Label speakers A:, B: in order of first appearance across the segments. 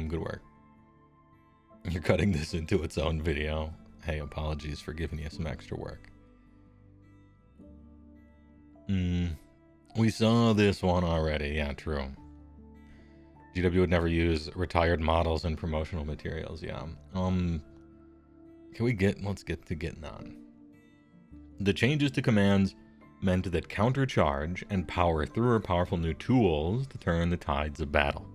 A: Good work. You're cutting this into its own video. Hey, apologies for giving you some extra work. We saw this one already. Yeah, true. GW would never use retired models in promotional materials. Yeah. Let's get to getting on. The changes to commands meant that countercharge and power through are powerful new tools to turn the tides of battle.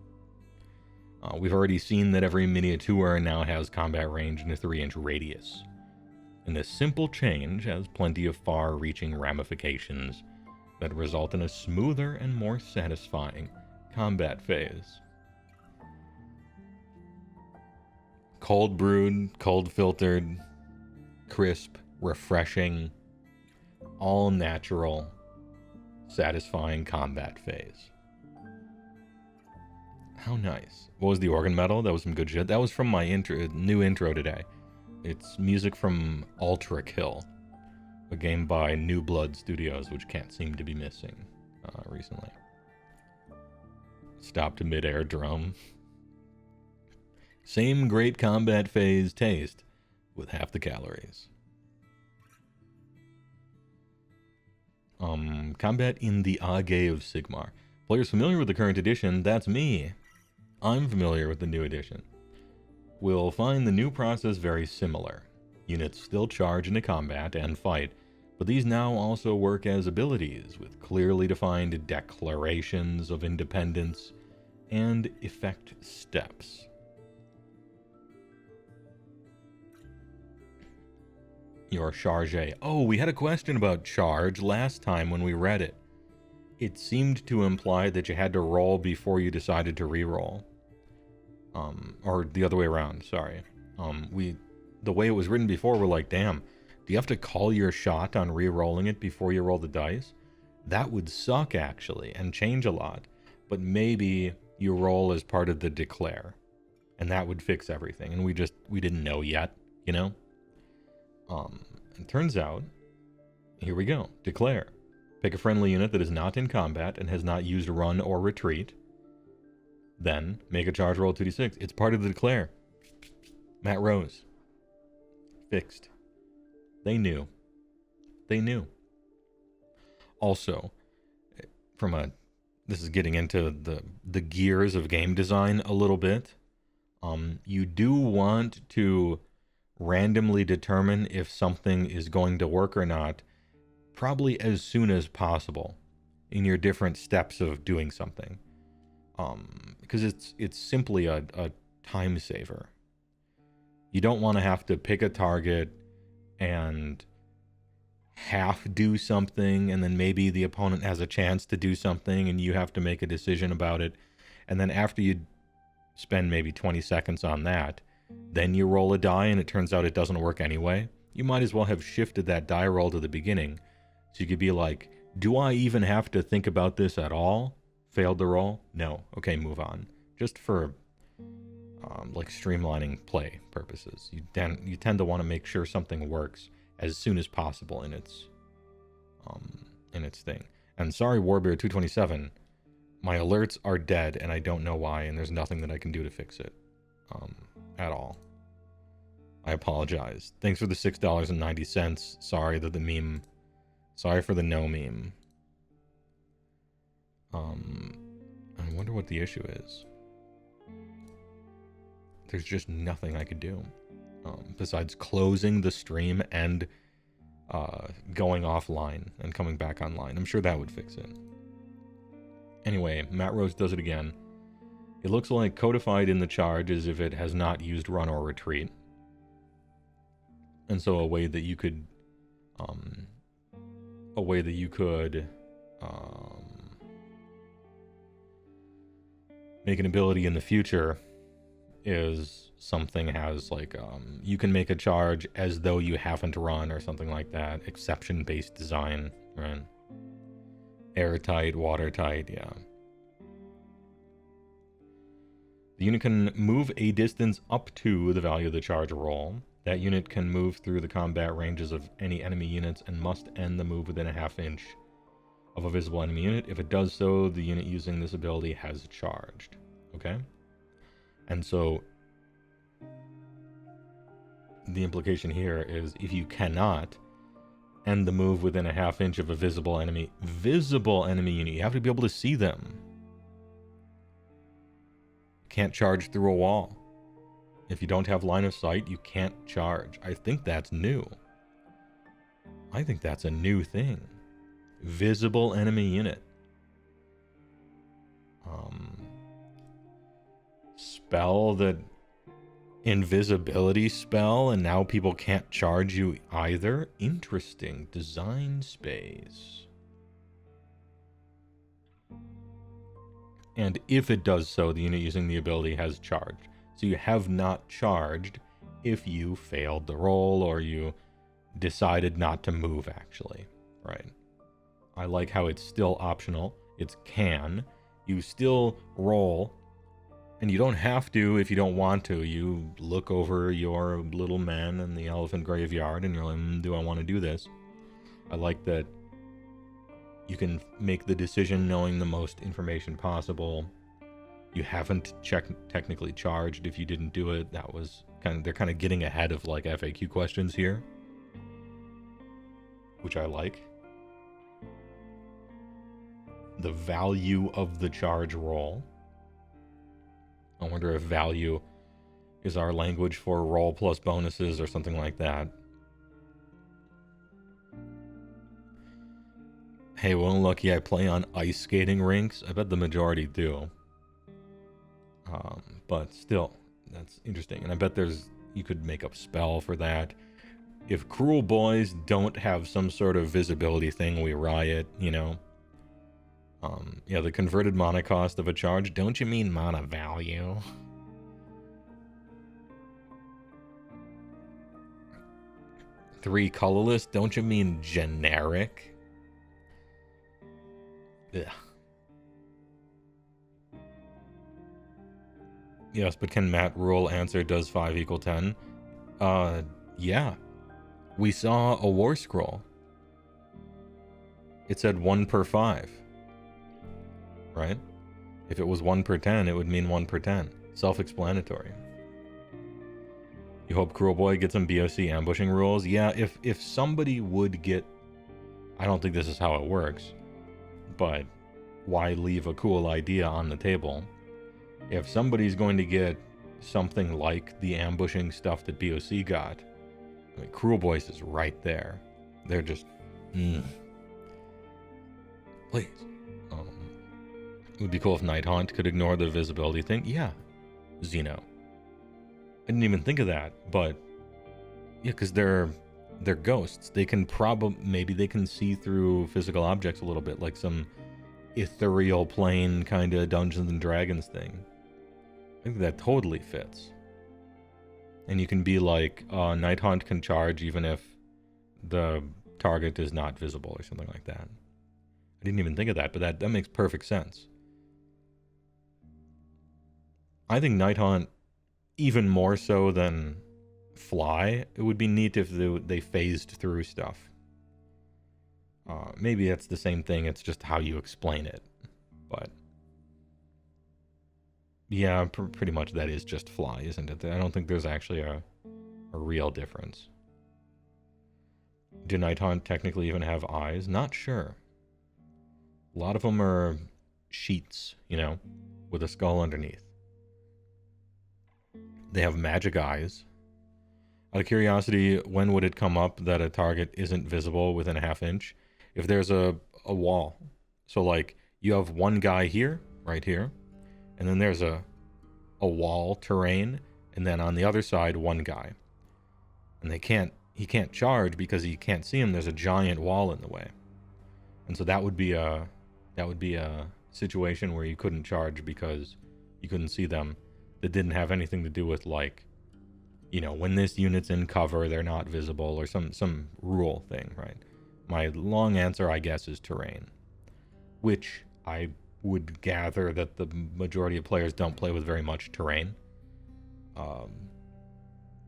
A: We've already seen that every miniature now has combat range in a 3-inch radius. And this simple change has plenty of far-reaching ramifications that result in a smoother and more satisfying combat phase. Cold brewed, cold filtered, crisp, refreshing, all natural, satisfying combat phase. How nice. What was the organ metal? That was some good shit. That was from my new intro today. It's music from Ultra Kill, a game by New Blood Studios, which can't seem to be missing recently. Stopped mid-air drum. Same great combat phase taste with half the calories. Combat in the Age of Sigmar. Players familiar with the current edition, that's me. I'm familiar with the new edition. Will find the new process very similar. Units still charge into combat and fight, but these now also work as abilities with clearly defined declarations of independence and effect steps. Your charge. Oh, we had a question about charge last time when we read it. It seemed to imply that you had to roll before you decided to re-roll. Or the other way around, sorry. The way it was written before, we're like, damn, do you have to call your shot on re-rolling it before you roll the dice? That would suck, actually, and change a lot. But maybe you roll as part of the declare, and that would fix everything. And we didn't know yet, you know? It turns out, here we go, declare. Pick a friendly unit that is not in combat and has not used run or retreat. Then, make a charge roll 2d6. It's part of the declare. Matt Rose. Fixed. They knew. They knew. Also, this is getting into the gears of game design a little bit. You do want to randomly determine if something is going to work or not, probably as soon as possible in your different steps of doing something. Because it's simply a time saver. You don't want to have to pick a target and half do something, and then maybe the opponent has a chance to do something and you have to make a decision about it. And then after you spend maybe 20 seconds on that, then you roll a die and it turns out it doesn't work anyway. You might as well have shifted that die roll to the beginning. So you could be like, do I even have to think about this at all? Failed the roll? No. Okay, move on. Just for like streamlining play purposes. You tend to want to make sure something works as soon as possible in its thing. And sorry, Warbeard 227, my alerts are dead and I don't know why, and there's nothing that I can do to fix it at all. I apologize. Thanks for the $6.90. Sorry that the meme. Sorry for the no meme. I wonder what the issue is. There's just nothing I could do besides closing the stream and going offline and coming back online. I'm sure that would fix it. Anyway, Matt Rose does it again. It looks like codified in the charge is if it has not used run or retreat. And so a way that you could make an ability in the future is something has like, you can make a charge as though you haven't run or something like that. Exception-based design, right? Airtight, watertight, yeah. The unit can move a distance up to the value of the charge roll. That unit can move through the combat ranges of any enemy units and must end the move within a half inch of a visible enemy unit. If it does so, the unit using this ability has charged. Okay? And so the implication here is if you cannot end the move within a half inch of a visible enemy unit, you have to be able to see them. You can't charge through a wall. If you don't have line of sight, you can't charge. I think that's new. I think that's a new thing. Visible enemy unit. Spell that invisibility spell, and now people can't charge you either. Interesting. Design space. And if it does so, the unit using the ability has charged. So you have not charged if you failed the roll or you decided not to move, actually. Right. I like how it's still optional. It's can. You still roll, and you don't have to if you don't want to. You look over your little man in the elephant graveyard, and you're like, do I want to do this? I like that you can make the decision knowing the most information possible. You haven't technically charged if you didn't do it. That was they're kind of getting ahead of like FAQ questions here, which I like. The value of the charge roll. I wonder if value is our language for roll plus bonuses or something like that. Hey, well, lucky I play on ice skating rinks. I bet the majority do. But still, that's interesting. And I bet you could make up spell for that. If Cruel Boys don't have some sort of visibility thing, we riot, you know? Yeah, the converted mana cost of a charge. Don't you mean mana value? Three colorless. Don't you mean generic? Ugh. Yes, but can Matt Rule answer does 5 equal 10? Yeah. We saw a war scroll. It said 1 per 5. Right? If it was 1 per 10, it would mean 1 per 10. Self-explanatory. You hope Cruel Boy gets some BOC ambushing rules? Yeah, if somebody would get... I don't think this is how it works, but why leave a cool idea on the table? If somebody's going to get something like the ambushing stuff that BOC got, I mean, Cruel Boys is right there. They're just... Please. It would be cool if Nighthaunt could ignore the visibility thing. Yeah, Xeno. I didn't even think of that, but yeah, because they're ghosts. They can maybe they can see through physical objects a little bit, like some ethereal plane kind of Dungeons and Dragons thing. I think that totally fits. And you can be like, Nighthaunt can charge even if the target is not visible or something like that. I didn't even think of that, but that makes perfect sense. I think Nighthaunt, even more so than Fly, it would be neat if they phased through stuff. Maybe it's the same thing, it's just how you explain it. But yeah, pretty much that is just Fly, isn't it? I don't think there's actually a real difference. Do Nighthaunt technically even have eyes? Not sure. A lot of them are sheets, you know, with a skull underneath. They have magic eyes. Out of curiosity, when would it come up that a target isn't visible within a half inch? If there's a wall. So like you have one guy here, right here, and then there's a wall terrain, and then on the other side one guy. And he can't charge because he can't see him. There's a giant wall in the way. And so that would be a situation where you couldn't charge because you couldn't see them. That didn't have anything to do with, like, you know, when this unit's in cover, they're not visible, or some rule thing, right? My long answer, I guess, is terrain, which I would gather that the majority of players don't play with very much terrain. And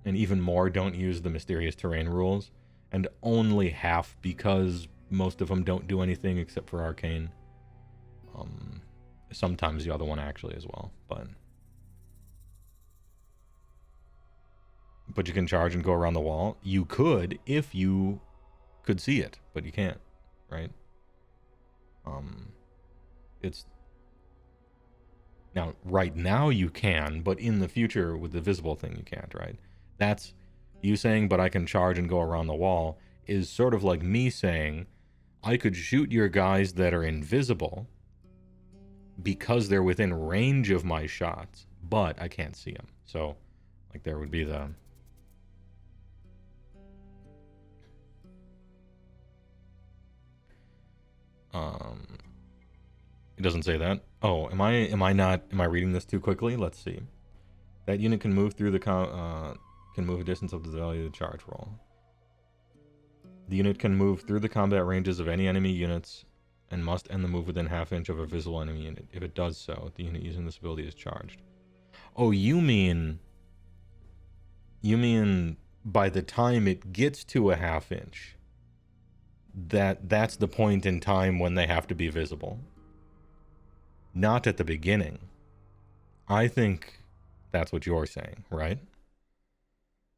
A: even more don't use the mysterious terrain rules, and only half because most of them don't do anything except for arcane. Sometimes the other one actually as well, but but you can charge and go around the wall. You could if you could see it, but you can't, right? It's now right now you can, but in the future with the visible thing you can't, right? That's you saying, but I can charge and go around the wall is sort of like me saying, I could shoot your guys that are invisible because they're within range of my shots, but I can't see them. So, like, there would be the... It doesn't say that. Oh, am I reading this too quickly? Let's see. That unit can move through the can move a distance up to the value of the charge roll. The unit can move through the combat ranges of any enemy units and must end the move within half inch of a visible enemy unit. If it does so, the unit using this ability is charged. Oh, you mean by the time it gets to a half inch, that's the point in time when they have to be visible. Not at the beginning. I think that's what you're saying, right?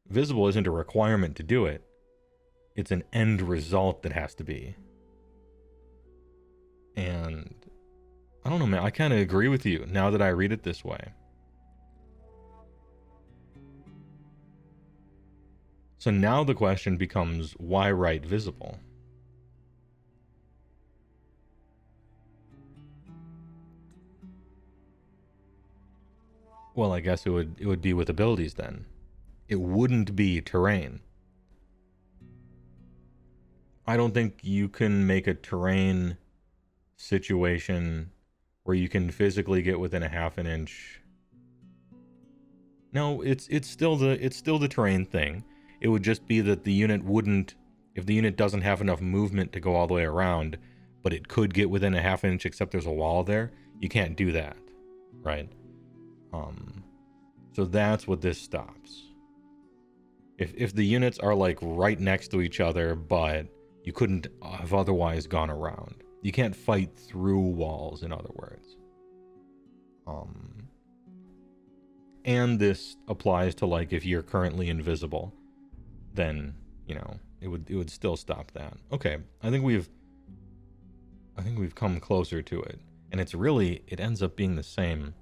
A: Visible isn't a requirement to do it. It's an end result that has to be. And I don't know, man. I kind of agree with you now that I read it this way. So now the question becomes, why write visible? Well, I guess it would be with abilities then. It wouldn't be terrain. I don't think you can make a terrain situation where you can physically get within a half an inch. No, it's still the terrain thing. It would just be that the unit wouldn't, if the unit doesn't have enough movement to go all the way around, but it could get within a half inch except there's a wall there, you can't do that, right? So that's what this stops. If the units are like right next to each other, but you couldn't have otherwise gone around. You can't fight through walls, in other words. And this applies to, like, if you're currently invisible, then, you know, it would still stop that. Okay, I think we've come closer to it. And it ends up being the same.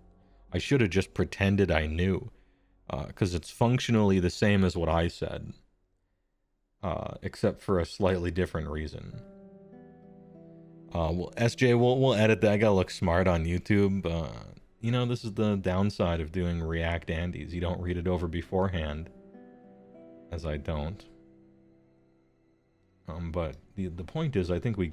A: I should have just pretended I knew, because it's functionally the same as what I said, except for a slightly different reason. Well, SJ, we'll edit that. I gotta look smart on YouTube. You know, this is the downside of doing React Andes. You don't read it over beforehand, as I don't. But the point is, I think we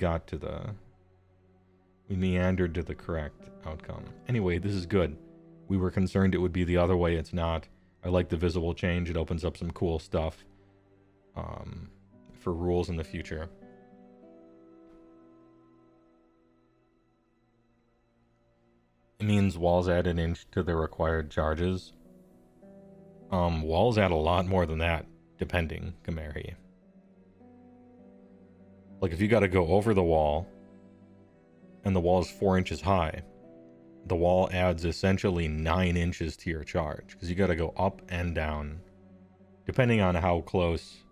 A: meandered to the correct outcome. Anyway, this is good. We were concerned it would be the other way. It's not. I like the visible change. It opens up some cool stuff for rules in the future. It means walls add an inch to the required charges. Walls add a lot more than that, depending, Gameri. Like, if you gotta go over the wall, and the wall is 4 inches high, the wall adds essentially 9 inches to your charge, because you gotta go up and down, depending on how close.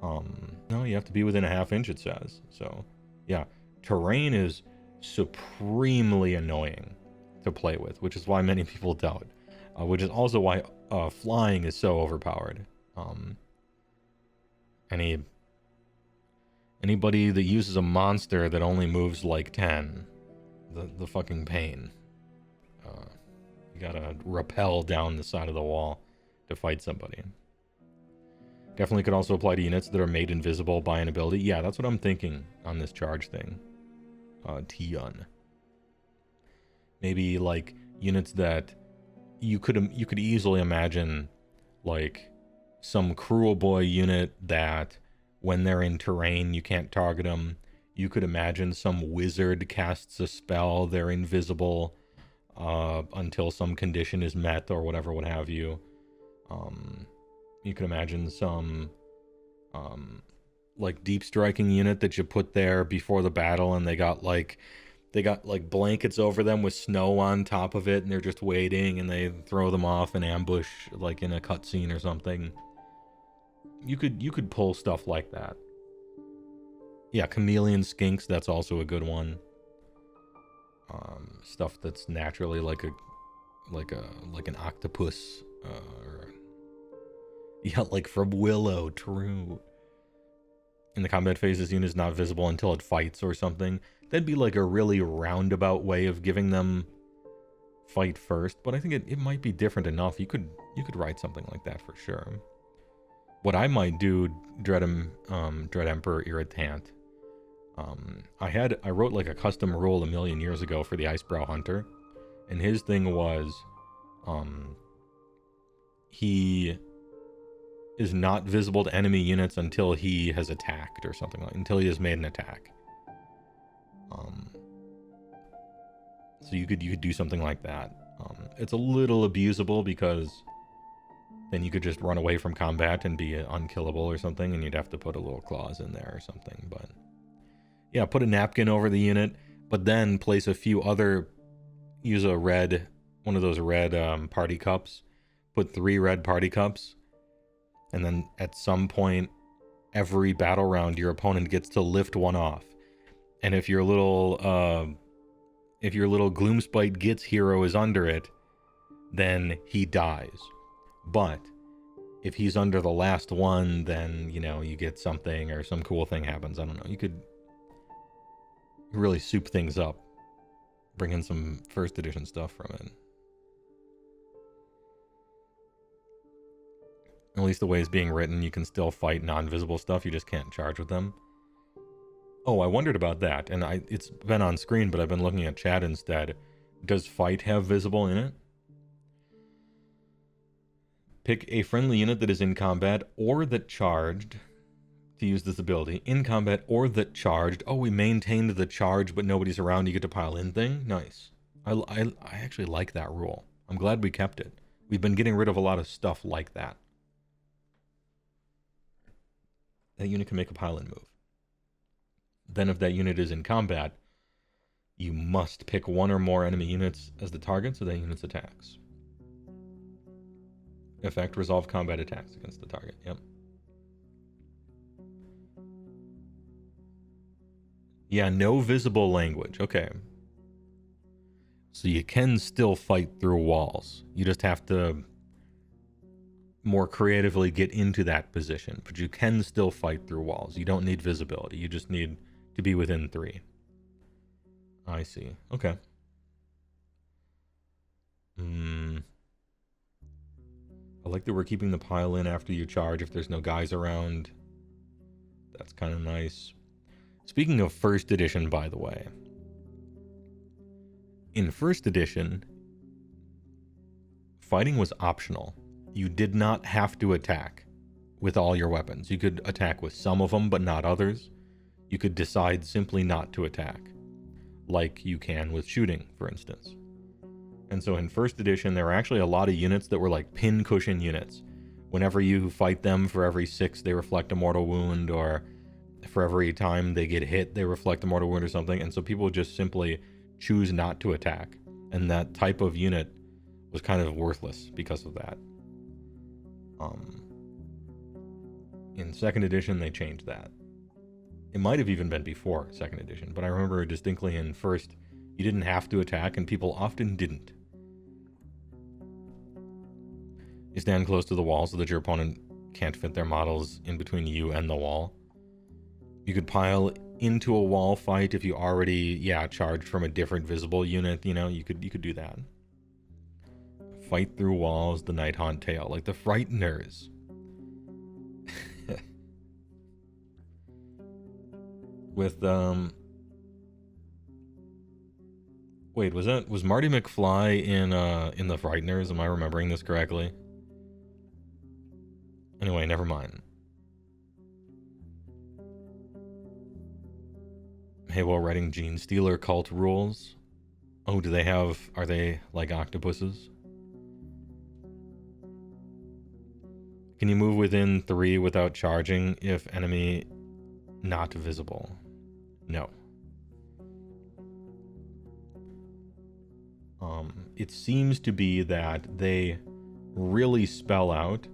A: No, you have to be within a half inch, it says. So, yeah, terrain is supremely annoying to play with, which is why many people doubt, which is also why flying is so overpowered. Anybody that uses a monster that only moves like 10, the fucking pain. You gotta rappel down the side of the wall to fight somebody. Definitely could also apply to units that are made invisible by an ability. Yeah, that's what I'm thinking on this charge thing. Tion. Maybe like units that you could easily imagine, like some Cruel Boy unit that when they're in terrain you can't target them. You could imagine some wizard casts a spell, they're invisible until some condition is met or whatever, what have you. You could imagine some like deep striking unit that you put there before the battle, and they got like blankets over them with snow on top of it, and they're just waiting, and they throw them off and ambush like in a cutscene or something. You could pull stuff like that. Yeah, chameleon skinks, that's also a good one. Stuff that's naturally like an octopus, or yeah, like from Willow, true. In the combat phase, this unit is not visible until it fights or something. That'd be like a really roundabout way of giving them fight first, but I think it might be different enough. You could write something like that for sure. What I might do, Dread Emperor Irritant. I wrote like a custom rule a million years ago for the Icebrow Hunter, and his thing was, he is not visible to enemy units until he has attacked or something like, until he has made an attack. So you could do something like that. It's a little abusable because then you could just run away from combat and be unkillable or something, and you'd have to put a little clause in there or something. But yeah, put a napkin over the unit, but then place a few other, use one of those red party cups, put 3 red party cups, and then at some point, every battle round, your opponent gets to lift one off. And if your little Gloomspite Gitz hero is under it, then he dies. But if he's under the last one, then, you get something or some cool thing happens. I don't know. You could really soup things up. Bring in some first edition stuff from it. At least the way it's being written, you can still fight non-visible stuff. You just can't charge with them. Oh, I wondered about that, and it's been on screen, but I've been looking at chat instead. Does fight have visible in it? Pick a friendly unit that is in combat or that charged to use this ability. In combat or that charged. Oh, we maintained the charge, but nobody's around. You get to pile in thing. Nice. I actually like that rule. I'm glad we kept it. We've been getting rid of a lot of stuff like that. That unit can make a pile-in move. Then if that unit is in combat, you must pick one or more enemy units as the target, so that unit's attacks. Effect, resolve combat attacks against the target. Yep. Yeah, no visible language. Okay. So you can still fight through walls. You just have to more creatively get into that position. But you can still fight through walls. You don't need visibility. You just need to be within 3. I see. Okay. I like that we're keeping the pile in after you charge if there's no guys around. That's kind of nice. Speaking of first edition, by the way. In first edition, fighting was optional. You did not have to attack with all your weapons. You could attack with some of them, but not others. You could decide simply not to attack, like you can with shooting, for instance. And so in first edition, there were actually a lot of units that were like pin cushion units. Whenever you fight them, for every 6, they reflect a mortal wound, or for every time they get hit, they reflect a mortal wound or something. And so people would just simply choose not to attack. And that type of unit was kind of worthless because of that. In second edition, they changed that. It might have even been before second edition, but I remember distinctly in first, you didn't have to attack, and people often didn't. You stand close to the wall so that your opponent can't fit their models in between you and the wall. You could pile into a wall fight if you already, charged from a different visible unit, you could do that. Fight through walls, the Night Haunt tale, like the Frighteners. With, wait, was Marty McFly in the Frighteners? Am I remembering this correctly? Anyway, never mind. Heywoah writing Gene Stealer cult rules. Oh, are they like octopuses? Can you move within 3 without charging if enemy not visible? No. It seems to be that they really spell out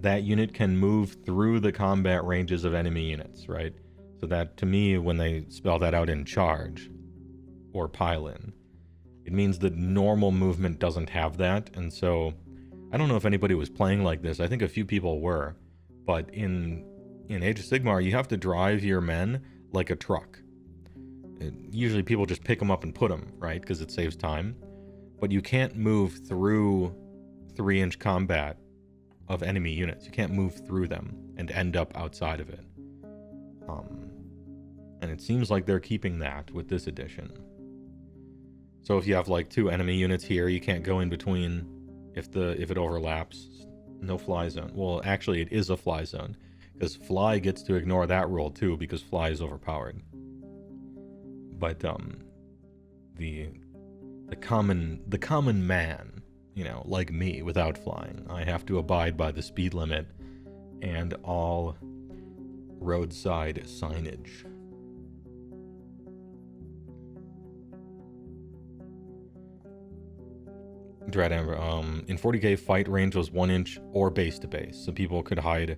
A: that unit can move through the combat ranges of enemy units, right? So that, to me, when they spell that out in charge or pile-in, it means that normal movement doesn't have that. And so I don't know if anybody was playing like this. I think a few people were. But in Age of Sigmar, you have to drive your men like a truck. Usually people just pick them up and put them, right? Because it saves time. But you can't move through 3-inch combat of enemy units. You can't move through them and end up outside of it. And it seems like they're keeping that with this edition. So if you have like 2 enemy units here, you can't go in between if it overlaps. No fly zone. Well, actually it is a fly zone, because fly gets to ignore that rule too, because fly is overpowered. But the common man, you know, like me, without flying, I have to abide by the speed limit and all roadside signage. Dread Amber, in 40k, fight range was 1 inch or base to base, so people could hide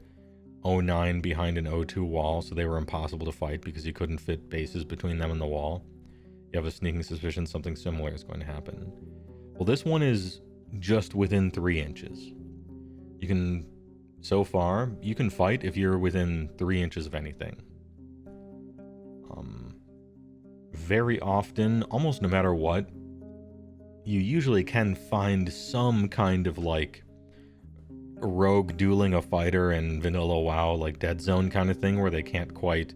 A: 09 behind an O2 wall, so they were impossible to fight because you couldn't fit bases between them and the wall. You have a sneaking suspicion something similar is going to happen. Well, this one is just within 3 inches. You can, so far, you can fight if you're within 3 inches of anything. Very often, almost no matter what, you usually can find some kind of like rogue dueling a fighter in vanilla WoW, like Dead Zone kind of thing, where they can't quite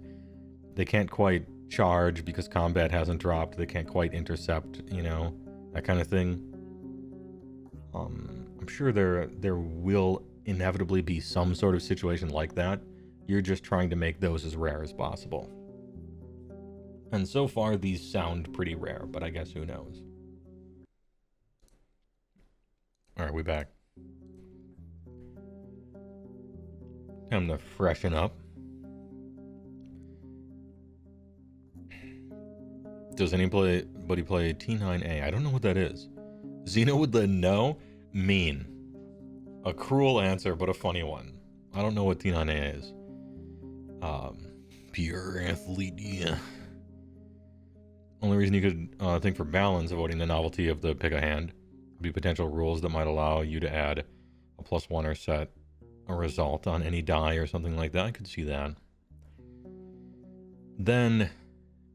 A: charge because combat hasn't dropped. They can't quite intercept, you know, that kind of thing. I'm sure there will inevitably be some sort of situation like that. You're just trying to make those as rare as possible. And so far, these sound pretty rare, but I guess who knows. All right, we back. Time to freshen up. Does anybody play T9A? I don't know what that is. Xeno would then know? Mean. A cruel answer, but a funny one. I don't know what T9A is. Pure athlete, yeah. Only reason you could think for balance, avoiding the novelty of the pick a hand, would be potential rules that might allow you to add a +1 or set a result on any die or something like that. I could see that. Then,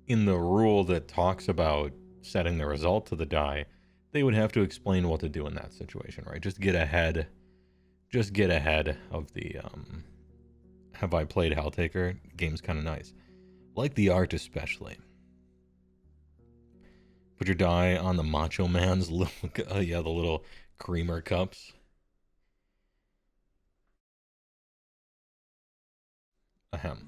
A: in the rule that talks about setting the result to the die, they would have to explain what to do in that situation, right? Just get ahead of the, have I played Helltaker? Game's kind of nice. Like the art especially. Put your die on the Macho Man's little, the little creamer cups. Ahem.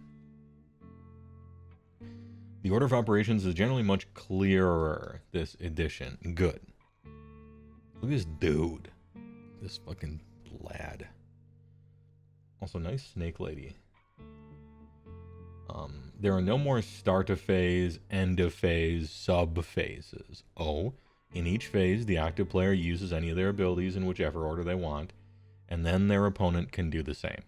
A: The order of operations is generally much clearer this edition. Good. Look at this dude. This fucking lad. Also, nice snake lady. There are no more start of phase, end of phase, sub phases. Oh, in each phase, the active player uses any of their abilities in whichever order they want, and then their opponent can do the same.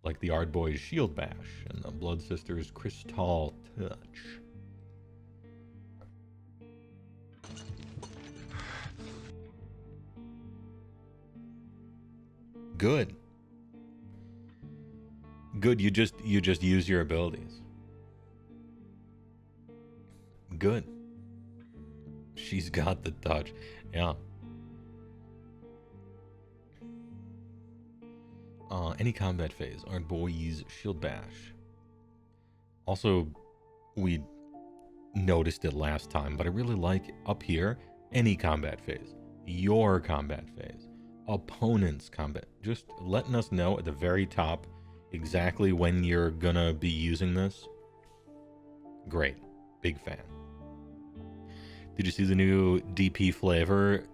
A: Like the Ardboy's Shield Bash and the Blood Sisters' Crystal Touch. Good. Good, you just use your abilities. Good. She's got the touch. Yeah. Any combat phase. Ardboy's Shield Bash. Also, we noticed it last time, but I really like up here, any combat phase. Your combat phase. Opponent's combat. Just letting us know at the very top exactly when you're gonna be using this. Great. Big fan. Did you see the new DP flavor?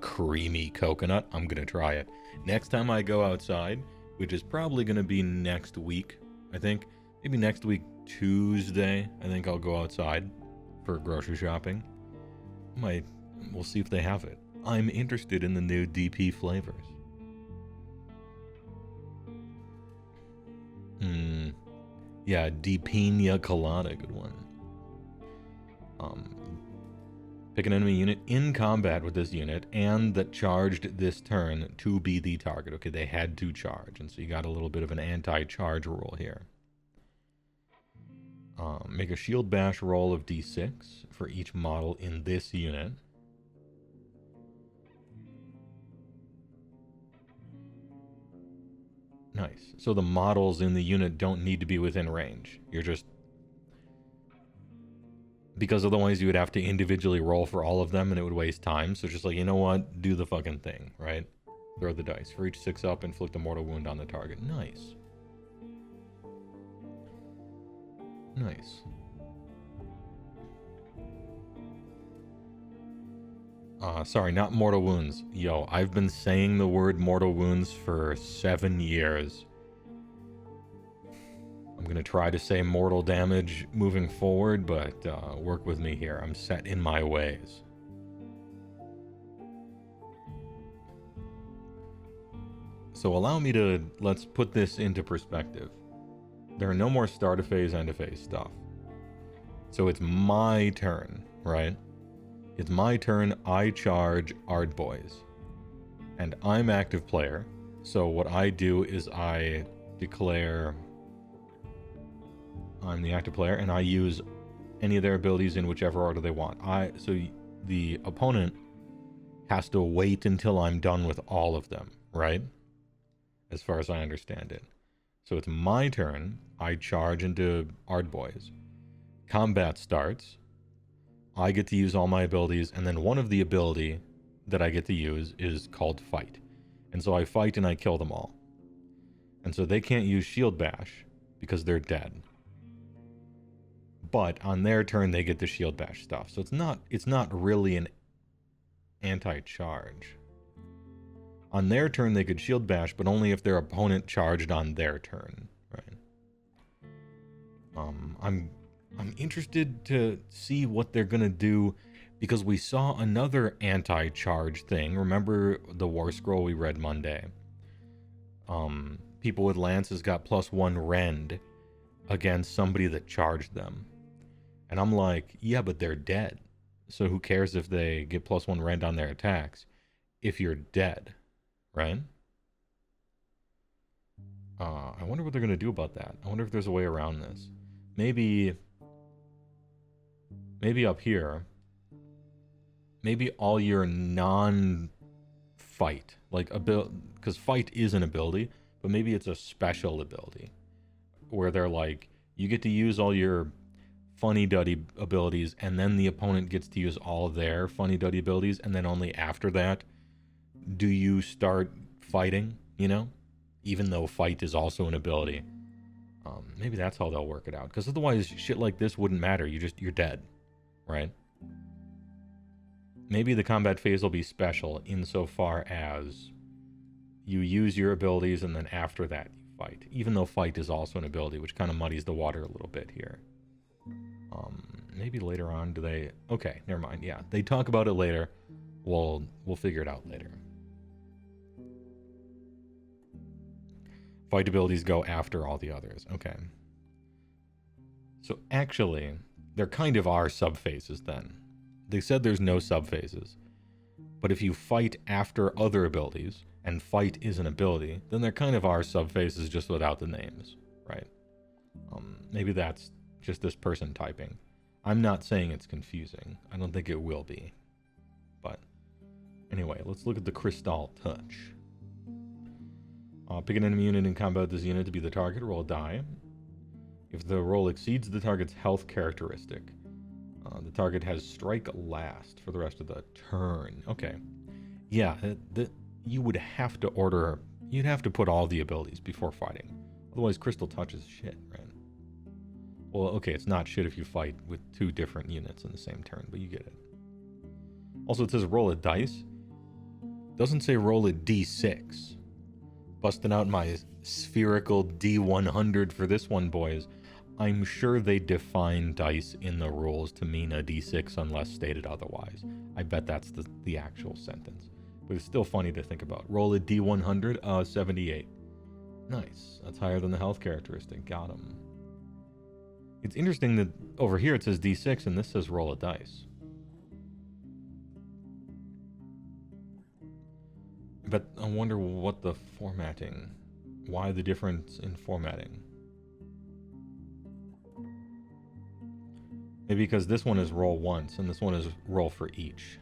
A: Creamy coconut. I'm gonna try it next time I go outside, which is probably gonna be next week. I think maybe next week Tuesday. I think I'll go outside for grocery shopping. We'll see if they have it. I'm interested in the new DP flavors. Yeah, Di Pina Colada, good one. Pick an enemy unit in combat with this unit and that charged this turn to be the target. Okay, they had to charge, and so you got a little bit of an anti-charge rule here. Make a shield bash roll of d6 for each model in this unit. Nice. So the models in the unit don't need to be within range. You're just... Because otherwise you would have to individually roll for all of them and it would waste time. So just like, you know what? Do the fucking thing, right? Throw the dice. For each 6 up, inflict a mortal wound on the target. Nice. Nice. Sorry, not mortal wounds. Yo, I've been saying the word mortal wounds for 7 years. I'm gonna try to say mortal damage moving forward, but work with me here. I'm set in my ways. So allow me to, let's put this into perspective. There are no more start of phase, end of phase stuff. So it's my turn, right? It's my turn, I charge Ardboys. And I'm active player, so what I do is I declare I'm the active player, and I use any of their abilities in whichever order they want. So the opponent has to wait until I'm done with all of them, right? As far as I understand it. So it's my turn, I charge into Ardboys. Combat starts. I get to use all my abilities, and then one of the ability that I get to use is called Fight. And so I fight and I kill them all. And so they can't use Shield Bash because they're dead. But on their turn they get the Shield Bash stuff. So it's not really an anti-charge. On their turn they could Shield Bash, but only if their opponent charged on their turn, right? I'm interested to see what they're gonna do, because we saw another anti-charge thing. Remember the War Scroll we read Monday? People with lances got +1 rend against somebody that charged them. And I'm like, yeah, but they're dead. So who cares if they get +1 rend on their attacks if you're dead, right? I wonder what they're gonna do about that. I wonder if there's a way around this. Maybe up here, maybe all your non-fight, like because fight is an ability, but maybe it's a special ability where they're like, you get to use all your funny duddy abilities, and then the opponent gets to use all their funny duddy abilities, and then only after that do you start fighting, you know? Even though fight is also an ability. Maybe that's how they'll work it out, because otherwise shit like this wouldn't matter. You're dead, right? Maybe the combat phase will be special insofar as you use your abilities and then after that you fight, even though fight is also an ability, which kind of muddies the water a little bit here. Maybe later on do they... Okay, never mind. Yeah, they talk about it later. We'll figure it out later. Fight abilities go after all the others. Okay. So actually, there kind of are subphases then. They said there's no subphases. But if you fight after other abilities, and fight is an ability, then there kind of are subphases just without the names, right? Maybe that's just this person typing. I'm not saying it's confusing. I don't think it will be. But anyway, let's look at the Crystal Touch. Pick an enemy unit in combat with this unit to be the target. Roll a die. If the roll exceeds the target's health characteristic, the target has strike last for the rest of the turn. Okay. Yeah, you would have to order... You'd have to put all the abilities before fighting. Otherwise, Crystal Touch is shit, right? Well, okay, it's not shit if you fight with 2 different units in the same turn, but you get it. Also, it says roll a dice. Doesn't say roll a d6. Busting out my spherical D100 for this one, boys. I'm sure they define dice in the rules to mean a d6 unless stated otherwise. I bet that's the actual sentence. But it's still funny to think about. Roll a D100, 78. Nice. That's higher than the health characteristic. Got him. It's interesting that over here it says D6 and this says roll a dice. But I wonder what the formatting, why the difference in formatting. Maybe because this one is roll once and this one is roll for each.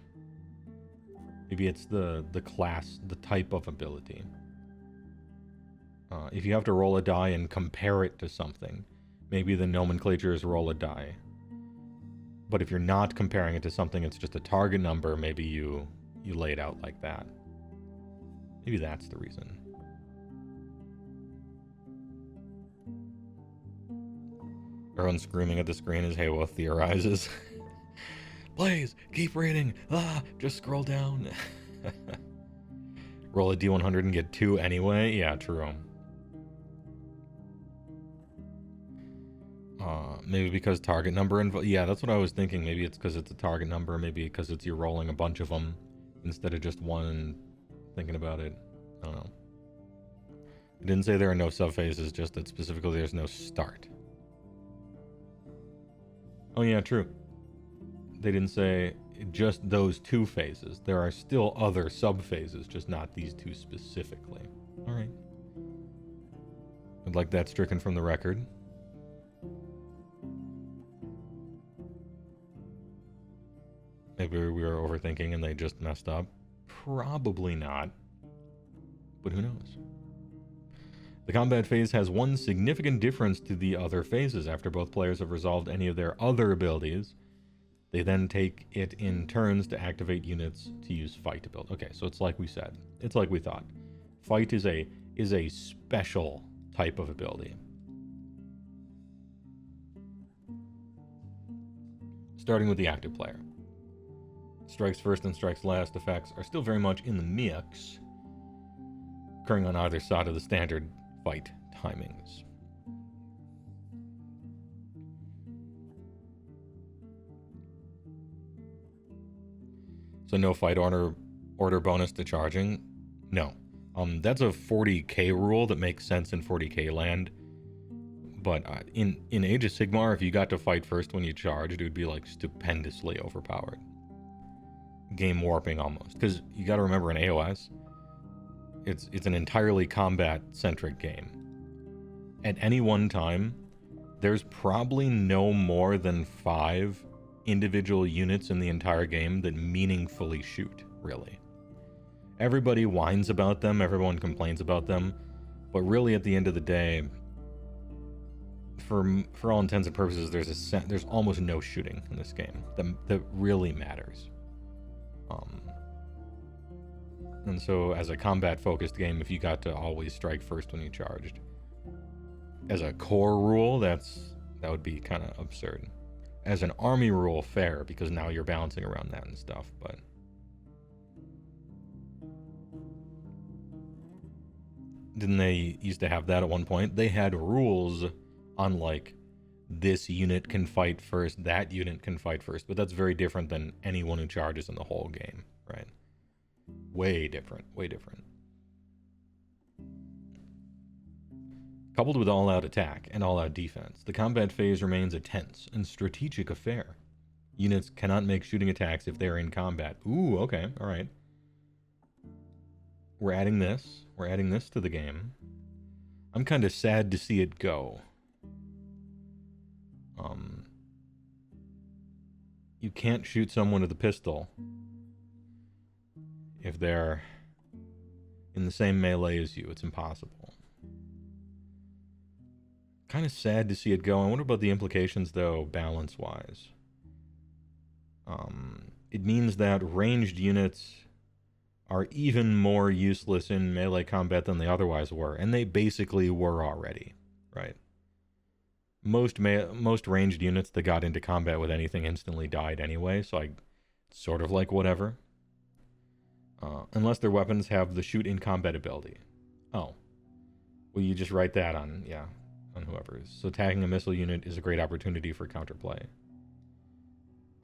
A: Maybe it's the class, the type of ability. If you have to roll a die and compare it to something, maybe the nomenclature is roll a die. But if you're not comparing it to something, it's just a target number, maybe you lay it out like that. Maybe that's the reason. Everyone screaming at the screen as Heywoah theorizes. Please, keep reading. Just scroll down. Roll a D100 and get 2 anyway? Yeah, true. Maybe because target number yeah, that's what I was thinking. Maybe it's because it's a target number. Maybe because it's you're rolling a bunch of them instead of just one and thinking about it. I don't know. It didn't say there are no subphases, just that specifically there's no start. Oh yeah, true. They didn't say just those 2 phases. There are still other subphases, just not these 2 specifically. Alright. I'd like that stricken from the record. Maybe we were overthinking and they just messed up. Probably not. But who knows? The combat phase has one significant difference to the other phases. After both players have resolved any of their other abilities, they then take it in turns to activate units to use fight ability. Okay, so it's like we said. It's like we thought. Fight is a special type of ability. Starting with the active player. Strikes first and strikes last effects are still very much in the mix, occurring on either side of the standard fight timings. So no fight order bonus to charging? No. That's a 40k rule that makes sense in 40k land. But in Age of Sigmar, if you got to fight first when you charged, it would be like stupendously overpowered. Game warping almost. Because you got to remember in AOS, it's an entirely combat-centric game. At any one time, there's probably no more than 5 individual units in the entire game that meaningfully shoot, really. Everybody whines about them, everyone complains about them, but really at the end of the day, for all intents and purposes, there's almost no shooting in this game that really matters. And so as a combat-focused game, if you got to always strike first when you charged, as a core rule, that would be kind of absurd. As an army rule, fair, because now you're balancing around that and stuff, but... Didn't they used to have that at one point? They had rules on, like, this unit can fight first, that unit can fight first, but that's very different than anyone who charges in the whole game, right? Way different, way different. Coupled with all-out attack and all-out defense, the combat phase remains a tense and strategic affair. Units cannot make shooting attacks if they're in combat. Ooh, okay, alright. We're adding this to the game. I'm kind of sad to see it go. You can't shoot someone with a pistol if they're in the same melee as you. It's impossible. Kind of sad to see it go. I wonder about the implications, though, balance-wise. It means that ranged units are even more useless in melee combat than they otherwise were, and they basically were already, right? Most ranged units that got into combat with anything instantly died anyway, so it's sort of like whatever. Unless their weapons have the shoot in combat ability. Oh. Well, you just write that on whoever. So tagging a missile unit is a great opportunity for counterplay.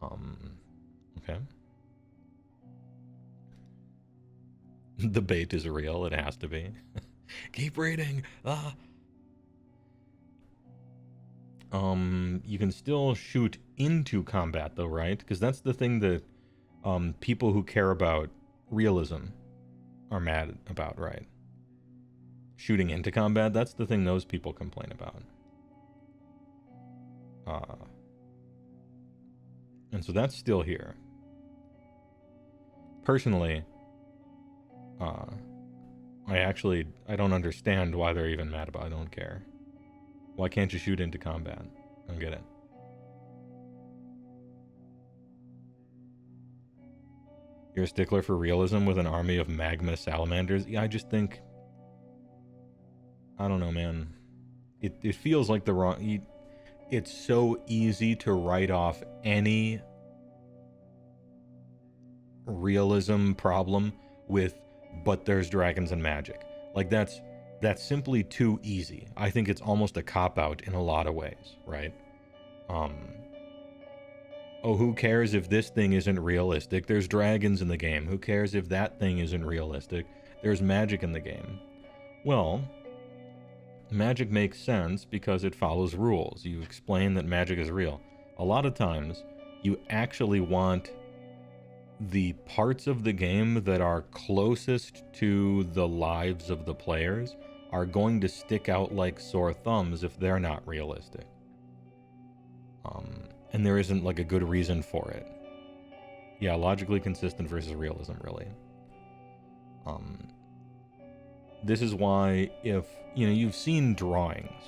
A: Okay. The bait is real, it has to be. Keep reading! You can still shoot into combat though, right? Because that's the thing that people who care about realism are mad about, right? Shooting into combat, that's the thing those people complain about. And so that's still here. Personally, I don't understand why they're even mad about it. I don't care. Why can't you shoot into combat? I don't get it. You're a stickler for realism with an army of magma salamanders? Yeah, I just think... I don't know, man. It feels like the wrong... It's so easy to write off any realism problem with, but there's dragons and magic. Like, that's simply too easy. I think it's almost a cop-out in a lot of ways, right? Oh, who cares if this thing isn't realistic? There's dragons in the game. Who cares if that thing isn't realistic? There's magic in the game. Well, magic makes sense because it follows rules. You explain that magic is real. A lot of times, you actually want the parts of the game that are closest to the lives of the players are going to stick out like sore thumbs if they're not realistic. And there isn't like a good reason for it. Yeah, logically consistent versus realism, really. This is why if, you've seen drawings,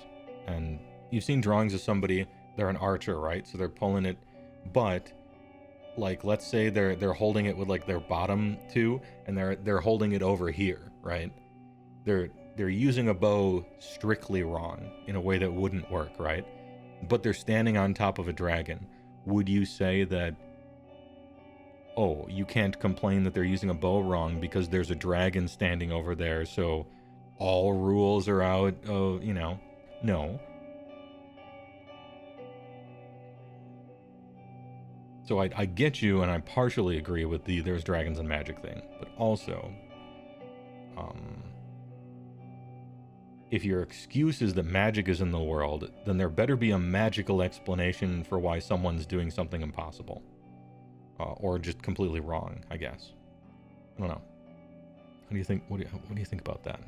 A: and you've seen drawings of somebody, they're an archer, right? So they're pulling it, but like, let's say they're holding it with like their bottom two, and they're holding it over here, right? They're using a bow strictly wrong in a way that wouldn't work, right? But they're standing on top of a dragon. Would you say that, oh, you can't complain that they're using a bow wrong because there's a dragon standing over there, so all rules are out? Oh, no. So I get you, and I partially agree with the there's dragons and magic thing, but also, if your excuse is that magic is in the world, then there better be a magical explanation for why someone's doing something impossible. Or just completely wrong, I guess. I don't know. What do you think about that?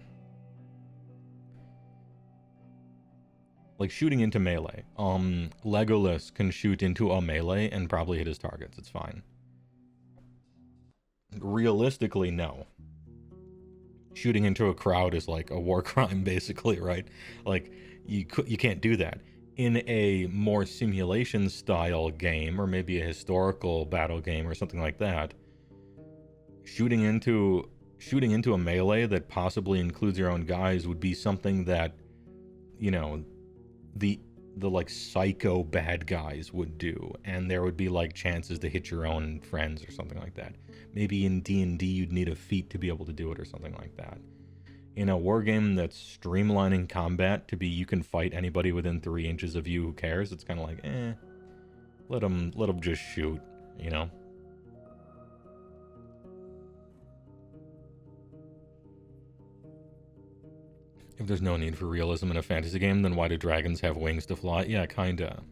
A: Like shooting into melee. Legolas can shoot into a melee and probably hit his targets. It's fine. Realistically, no. Shooting into a crowd is like a war crime, basically, right? Like, you can't do that. In a more simulation style game, or maybe a historical battle game or something like that, shooting into a melee that possibly includes your own guys would be something that, the like psycho bad guys would do, and there would be like chances to hit your own friends or something like that. Maybe in D&D you'd need a feat to be able to do it or something like that. In a war game that's streamlining combat to be you can fight anybody within 3 inches of you, who cares? It's kind of like, let them just shoot, If there's no need for realism in a fantasy game, then why do dragons have wings to fly? Yeah, kinda.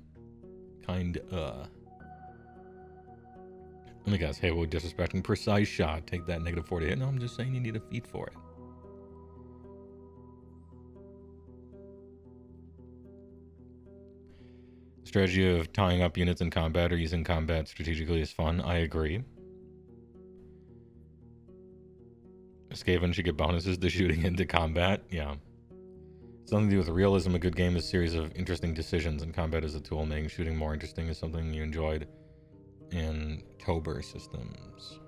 A: Let me guess, Heywoah disrespecting precise shot. Take that -40. No, I'm just saying you need a feat for it. The strategy of tying up units in combat or using combat strategically is fun. I agree. Skaven should get bonuses to shooting into combat. Yeah. Something to do with realism. A good game is a series of interesting decisions, and combat is a tool. Making shooting more interesting is something you enjoyed in Tober systems.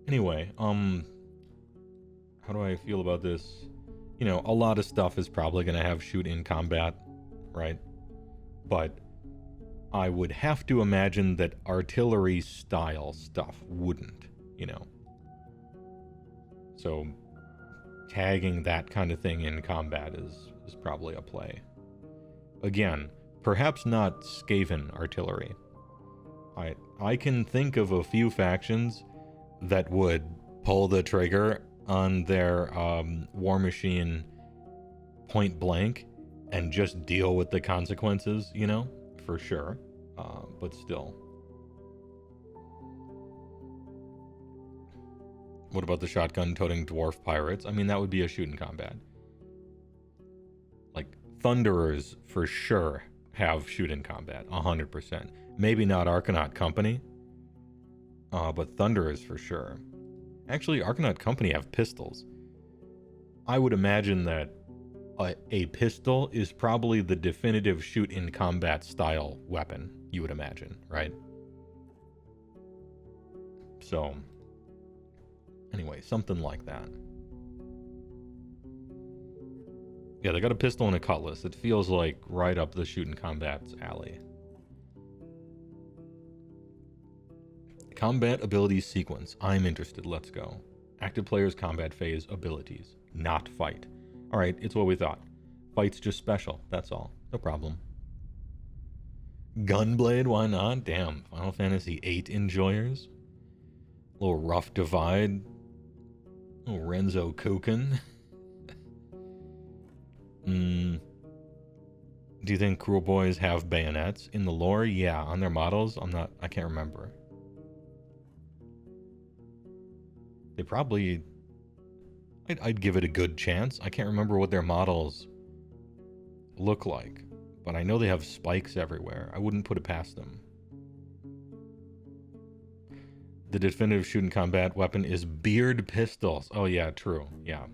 A: Anyway, how do I feel about this? A lot of stuff is probably going to have shoot in combat, right? But I would have to imagine that artillery style stuff wouldn't, So tagging that kind of thing in combat is probably a play. Again, perhaps not Skaven artillery. I can think of a few factions that would pull the trigger on their War Machine point blank and just deal with the consequences, you know, for sure. But still. What about the shotgun-toting dwarf pirates? I mean, that would be a shoot in combat. Like, Thunderers, for sure, have shoot in combat, 100%. Maybe not Arcanaut Company, but Thunderers for sure. Actually, Arcanaut Company have pistols. I would imagine that a pistol is probably the definitive shoot in combat style weapon, you would imagine, right? So, anyway, something like that. Yeah, they got a pistol and a cutlass. It feels like right up the shoot in combat's alley. Combat abilities sequence. I'm interested. Let's go. Active player's combat phase abilities. Not fight. Alright, it's what we thought. Fight's just special. That's all. No problem. Gunblade, why not? Damn. Final Fantasy VIII enjoyers. Little rough divide. Little Renzo Kuken. Do you think Cruel Boys have bayonets in the lore? Yeah, on their models. I can't remember. They probably... I'd give it a good chance. I can't remember what their models look like, but I know they have spikes everywhere. I wouldn't put it past them. The definitive shoot-in combat weapon is beard pistols. Oh yeah, true. Yeah.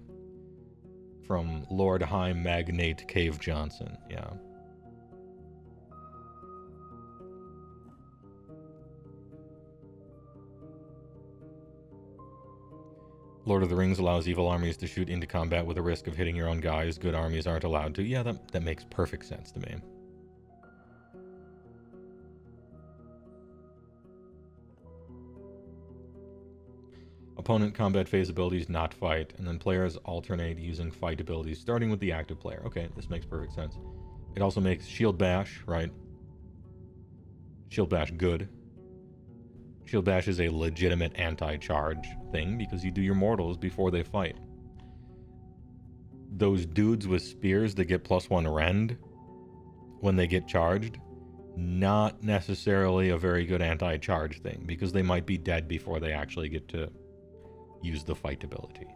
A: From Lord High Magnate Cave Johnson. Yeah. Lord of the Rings allows evil armies to shoot into combat with the risk of hitting your own guys. Good armies aren't allowed to. Yeah, that makes perfect sense to me. Opponent combat phase abilities, not fight, and then players alternate using fight abilities, starting with the active player. Okay, this makes perfect sense. It also makes Shield Bash, right? Shield Bash good. Shield Bash is a legitimate anti-charge thing because you do your mortals before they fight. Those dudes with spears that get +1 rend when they get charged, not necessarily a very good anti-charge thing because they might be dead before they actually get to use the fight ability.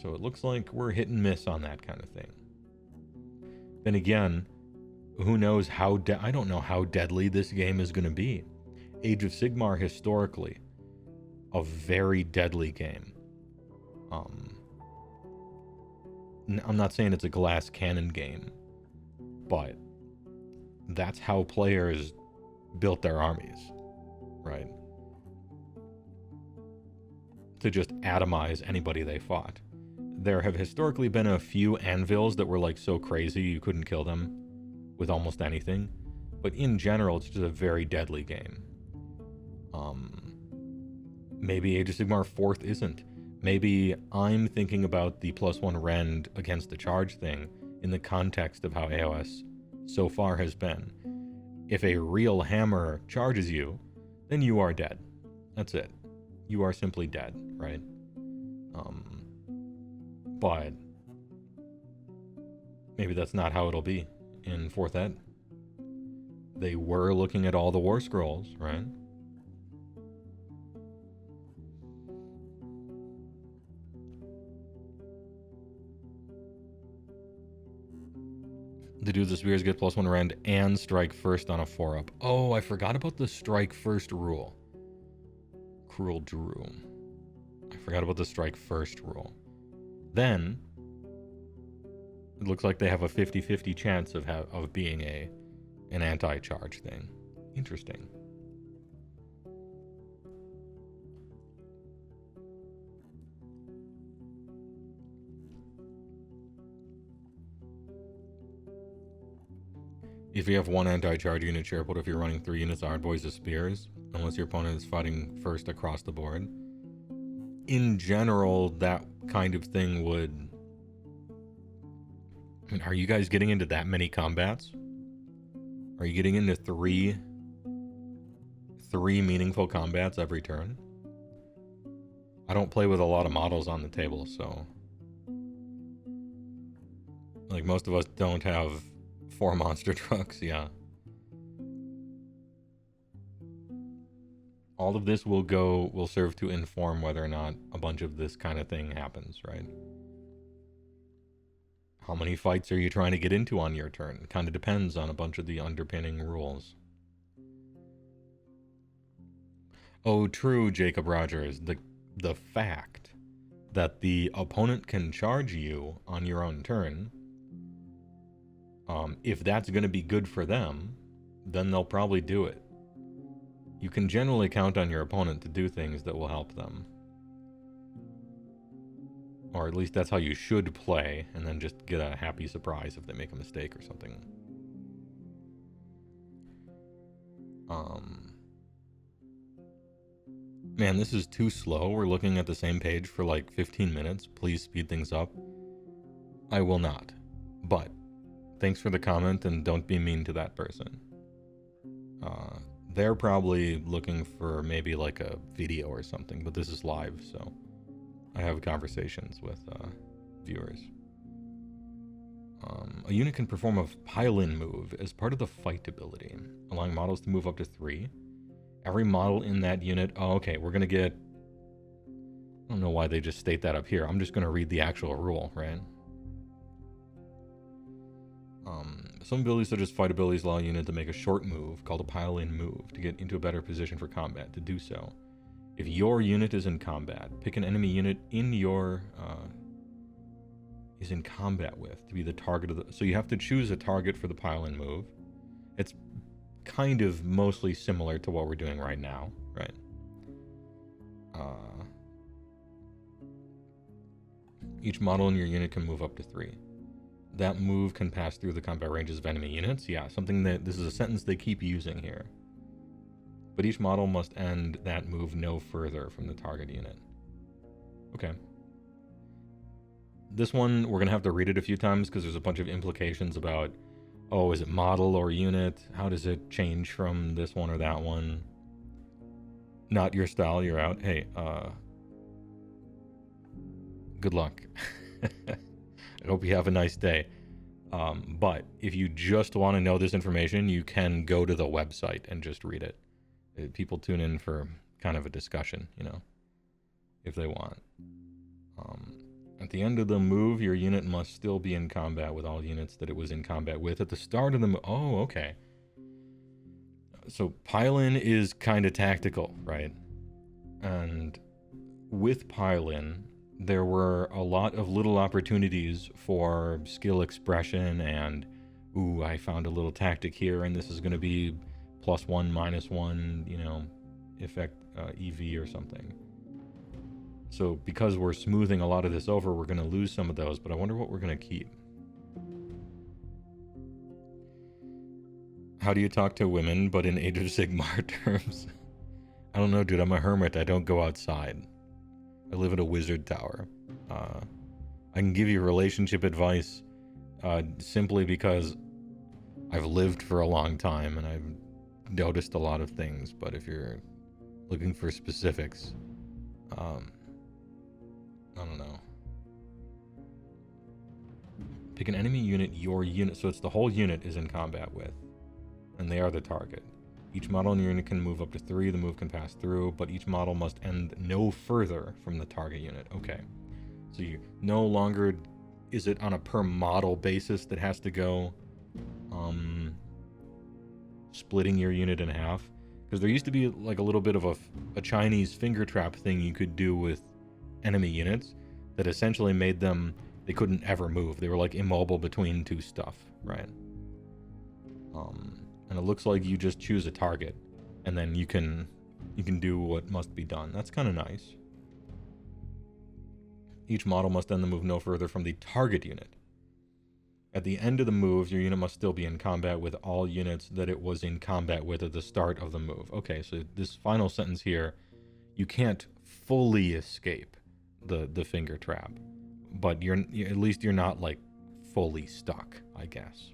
A: So it looks like we're hit and miss on that kind of thing. Then again, who knows how I don't know how deadly this game is going to be. Age of Sigmar historically, a very deadly game. I'm not saying it's a glass cannon game, but that's how players built their armies, right? To just atomize anybody they fought. There have historically been a few anvils that were like so crazy you couldn't kill them with almost anything, but in general it's just a very deadly game. Maybe Age of Sigmar 4th isn't. Maybe I'm thinking about the +1 rend against the charge thing in the context of how AOS so far has been. If a real hammer charges you, then you are dead. That's it. You are simply dead, right? But maybe that's not how it'll be in 4th Ed. They were looking at all the war scrolls, right? The dudes with spears get +1 rend and strike first on a 4-up. Oh, I forgot about the strike first rule. Cruel Drew. I forgot about the strike first rule. Then, it looks like they have a 50-50 chance of being an anti-charge thing. Interesting. If you have one anti-charge unit share, but if you're running 3 units Hard Boys of Spears, unless your opponent is fighting first across the board, in general, that kind of thing would... I mean, are you guys getting into that many combats? Are you getting into three meaningful combats every turn? I don't play with a lot of models on the table, so like most of us don't have 4 monster trucks. Yeah. All of this will serve to inform whether or not a bunch of this kind of thing happens, right? How many fights are you trying to get into on your turn? It kind of depends on a bunch of the underpinning rules. Oh, true, Jacob Rogers. The fact that the opponent can charge you on your own turn, if that's going to be good for them, then they'll probably do it. You can generally count on your opponent to do things that will help them. Or at least that's how you should play, and then just get a happy surprise if they make a mistake or something. Man, this is too slow. We're looking at the same page for like 15 minutes. Please speed things up. I will not. But thanks for the comment, and don't be mean to that person. They're probably looking for maybe like a video or something, but this is live, so I have conversations with viewers. A unit can perform a pile-in move as part of the fight ability, allowing models to move up to 3. Every model in that unit... Oh, okay, we're going to get... I don't know why they just state that up here. I'm just going to read the actual rule, right? Some abilities such as fight abilities allow a unit to make a short move called a pile-in move to get into a better position for combat. To do so, if your unit is in combat, pick an enemy unit in your... is in combat with to be the target of the... So you have to choose a target for the pile-in move. It's kind of mostly similar to what we're doing right now, right? Each model in your unit can move up to 3. That move can pass through the combat ranges of enemy units. Yeah, something that... This is a sentence they keep using here. But each model must end that move no further from the target unit. Okay. This one, we're going to have to read it a few times because there's a bunch of implications about, oh, is it model or unit? How does it change from this one or that one? Not your style, you're out. Hey, good luck. I hope you have a nice day. But if you just want to know this information, you can go to the website and just read it. People tune in for kind of a discussion, you know, if they want. At the end of the move, your unit must still be in combat with all units that it was in combat with at the start of the move. Oh, okay. So pile-in is kind of tactical, right? And with pile-in, there were a lot of little opportunities for skill expression and, ooh, I found a little tactic here, and this is going to be +1, -1, you know, effect EV or something. So because we're smoothing a lot of this over, we're going to lose some of those, but I wonder what we're going to keep. How do you talk to women, but in Age of Sigmar terms? I don't know, dude. I'm a hermit. I don't go outside. I live in a wizard tower. I can give you relationship advice simply because I've lived for a long time and I've noticed a lot of things, but if you're looking for specifics, I don't know. Pick an enemy unit your unit, so it's the whole unit is in combat with, and they are the target. Each model in your unit can move up to 3. The move can pass through, but each model must end no further from the target unit. Okay. So you no longer is it on a per model basis that has to go splitting your unit in half, because there used to be like a little bit of a Chinese finger trap thing you could do with enemy units that essentially made them, they couldn't ever move. They were like immobile between 2 stuff, right? And it looks like you just choose a target and then you can do what must be done. That's kind of nice. Each model must end the move no further from the target unit. At the end of the move, your unit must still be in combat with all units that it was in combat with at the start of the move. Okay, so this final sentence here, you can't fully escape the finger trap, but at least you're not like fully stuck, I guess.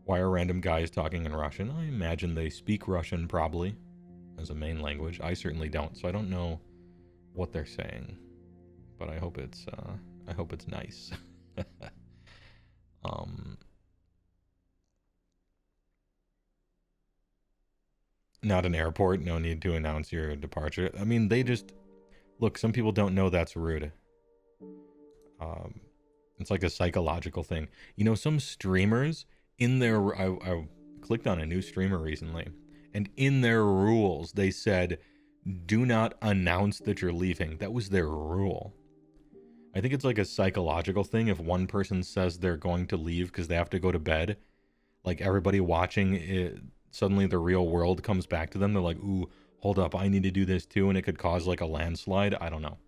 A: Why are random guys talking in Russian? I imagine they speak Russian probably as a main language. I certainly don't, so I don't know what they're saying, but I hope it's nice. um, Not an airport. No need to announce your departure. I mean, they just look. Some people don't know that's rude. Um, it's like a psychological thing. You know, some streamers in their I clicked on a new streamer recently, and in their rules they said, "Do not announce that you're leaving." That was their rule. I think it's like a psychological thing. If one person says they're going to leave because they have to go to bed, like everybody watching it, suddenly the real world comes back to them. They're like, "Ooh, hold up, I need to do this too," and it could cause like a landslide. I don't know.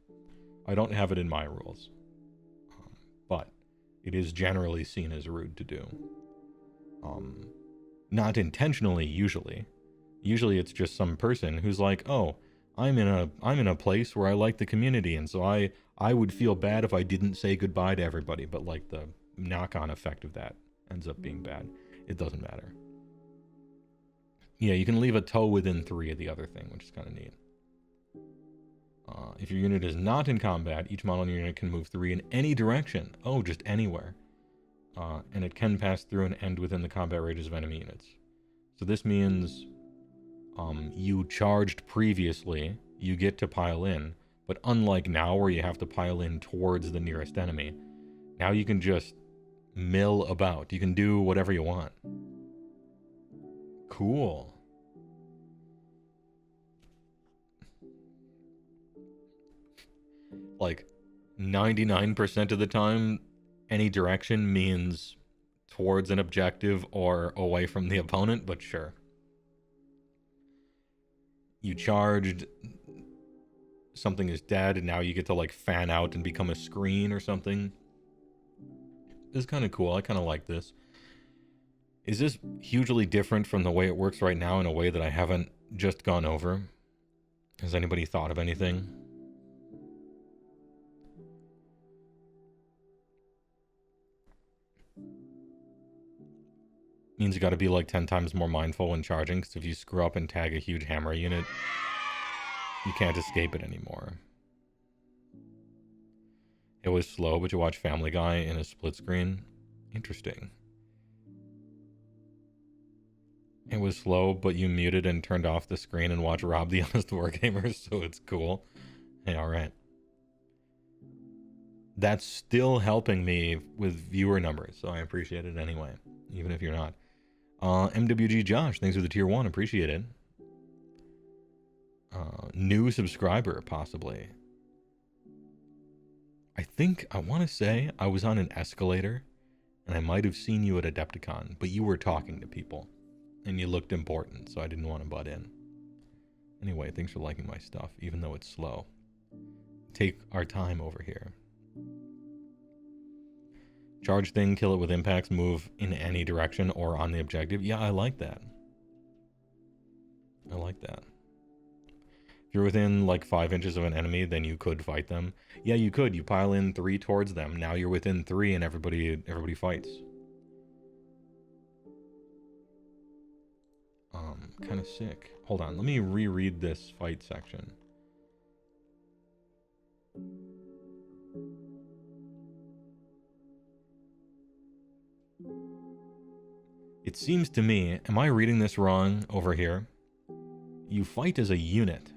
A: I don't have it in my rules, but it is generally seen as rude to do. Not intentionally, usually. Usually, it's just some person who's like, "Oh, I'm in a place where I like the community, and so I would feel bad if I didn't say goodbye to everybody." But like the knock-on effect of that ends up being bad. It doesn't matter. Yeah, you can leave a toe within 3 of the other thing, which is kind of neat. If your unit is not in combat, each model in your unit can move 3 in any direction. Oh, just anywhere. And it can pass through and end within the combat ranges of enemy units. So this means you charged previously, you get to pile in, but unlike now where you have to pile in towards the nearest enemy, now you can just mill about. You can do whatever you want. Cool. Like 99% of the time, any direction means towards an objective or away from the opponent, but sure. You charged, something is dead, and now you get to like fan out and become a screen or something. This is kind of cool. I kind of like this. Is this hugely different from the way it works right now in a way that I haven't just gone over? Has anybody thought of anything? Means you got to be like 10 times more mindful when charging, because if you screw up and tag a huge hammer unit, you can't escape it anymore. It was slow, but you watch Family Guy in a split screen. Interesting. It was slow, but you muted and turned off the screen and watched Rob the Honest Wargamer, so it's cool. Hey, alright. That's still helping me with viewer numbers, so I appreciate it anyway, even if you're not. MWG Josh, thanks for the tier 1, appreciate it. New subscriber, possibly. I want to say I was on an escalator, and I might have seen you at Adepticon, but you were talking to people, and you looked important, so I didn't want to butt in. Anyway, thanks for liking my stuff, even though it's slow. Take our time over here. Charge thing, kill it with impacts, move in any direction or on the objective. Yeah, I like that. I like that. If you're within like 5 inches of an enemy, then you could fight them. Yeah, you could. You pile in 3 towards them. Now you're within 3 and everybody fights. Kind of sick. Hold on, let me reread this fight section. It seems to me, am I reading this wrong over here? You fight as a unit.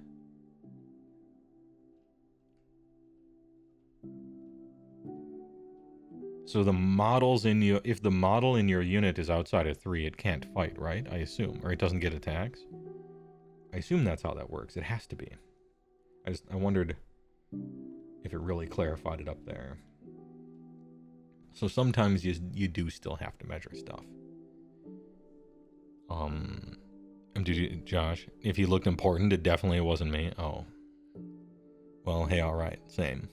A: So the models in you, if the model in your unit is outside of 3, it can't fight, right? I assume, or it doesn't get attacks. I assume that's how that works. It has to be. I wondered if it really clarified it up there. So sometimes you do still have to measure stuff. Josh, if he looked important, it definitely wasn't me. Oh. Well, hey, alright. Same.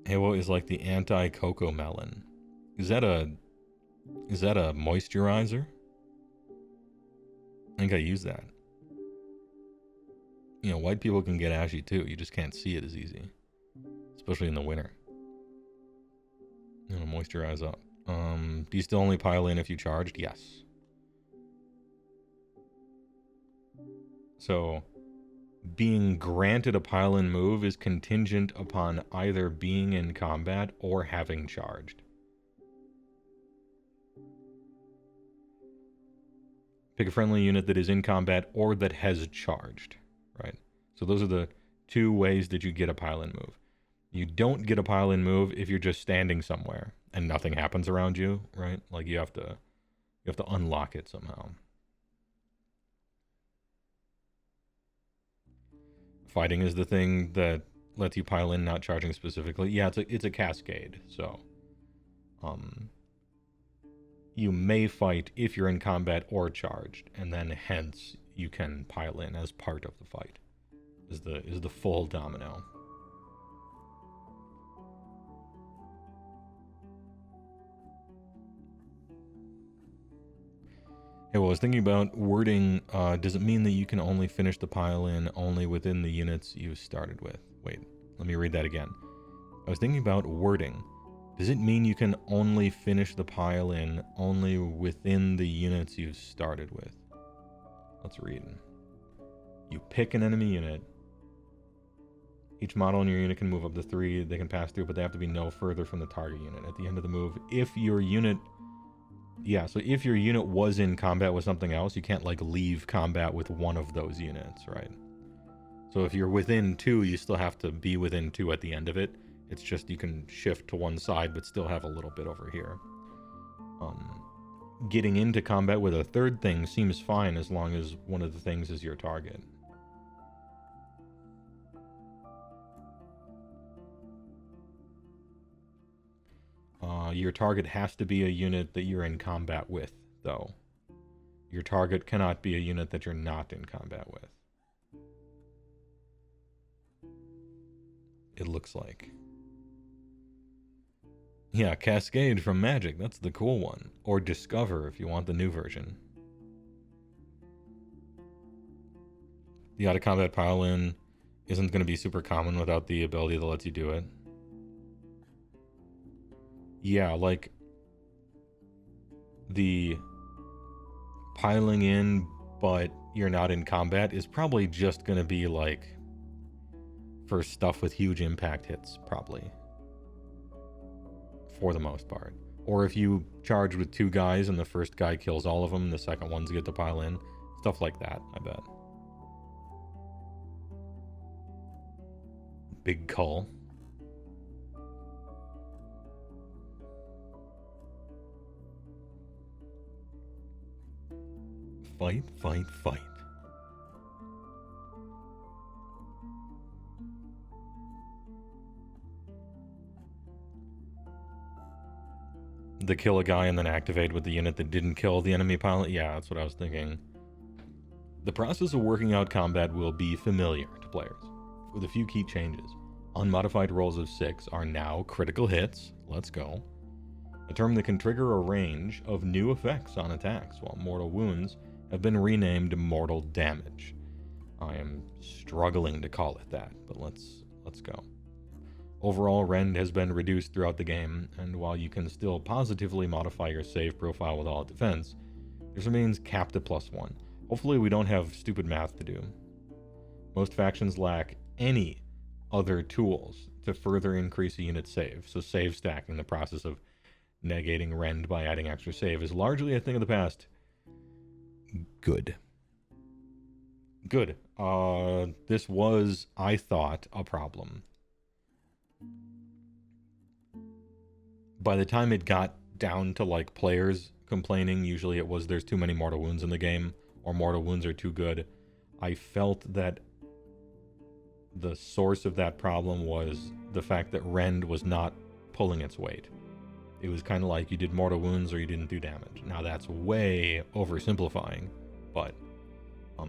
A: Heywoah is like the anti-cocoa melon. Is that a moisturizer? I think I use that. You know, white people can get ashy too. You just can't see it as easy. Especially in the winter. You know, moisturize up. Do you still only pile in if you charged? Yes. So, being granted a pile-in move is contingent upon either being in combat or having charged. Pick a friendly unit that is in combat or that has charged, right? So those are the two ways that you get a pile-in move. You don't get a pile-in move if you're just standing somewhere and nothing happens around you, right? Like you have to unlock it somehow. Fighting is the thing that lets you pile in, not charging specifically. Yeah, it's a cascade, so you may fight if you're in combat or charged, and then hence you can pile in as part of the fight. Is the full domino. Hey, well, I was thinking about wording. Does it mean that you can only finish the pile-in only within the units you started with? Wait, let me read that again. I was thinking about wording. Does it mean you can only finish the pile-in only within the units you've started with? Let's read. You pick an enemy unit. Each model in your unit can move up to 3. They can pass through, but they have to be no further from the target unit. At the end of the move, if your unit... Yeah, so if your unit was in combat with something else, you can't, like, leave combat with one of those units, right? So if you're within 2, you still have to be within 2 at the end of it. It's just you can shift to one side, but still have a little bit over here. Getting into combat with a third thing seems fine as long as one of the things is your target. Your target has to be a unit that you're in combat with, though. Your target cannot be a unit that you're not in combat with. It looks like. Yeah, Cascade from Magic, that's the cool one. Or Discover if you want the new version. The out-of-combat pile-in isn't going to be super common without the ability that lets you do it. Yeah, like, the piling in, but you're not in combat is probably just going to be, like, for stuff with huge impact hits, probably. For the most part. Or if you charge with 2 guys and the first guy kills all of them, and the second ones get to pile in. Stuff like that, I bet. Big Cull. Fight, fight, fight. To kill a guy and then activate with the unit that didn't kill the enemy pilot? Yeah, that's what I was thinking. The process of working out combat will be familiar to players, with a few key changes. Unmodified rolls of 6 are now critical hits. Let's go. A term that can trigger a range of new effects on attacks, while mortal wounds have been renamed mortal damage. I am struggling to call it that, but let's go. Overall, rend has been reduced throughout the game, and while you can still positively modify your save profile with all defense, this remains capped at +1. Hopefully we don't have stupid math to do. Most factions lack any other tools to further increase a unit's save, so save stacking, the process of negating rend by adding extra save, is largely a thing of the past. Good. Good. This was, I thought, a problem. By the time it got down to, like, players complaining, usually it was there's too many mortal wounds in the game, or mortal wounds are too good. I felt that the source of that problem was the fact that rend was not pulling its weight. It was kind of like you did mortal wounds or you didn't do damage. Now that's way oversimplifying, but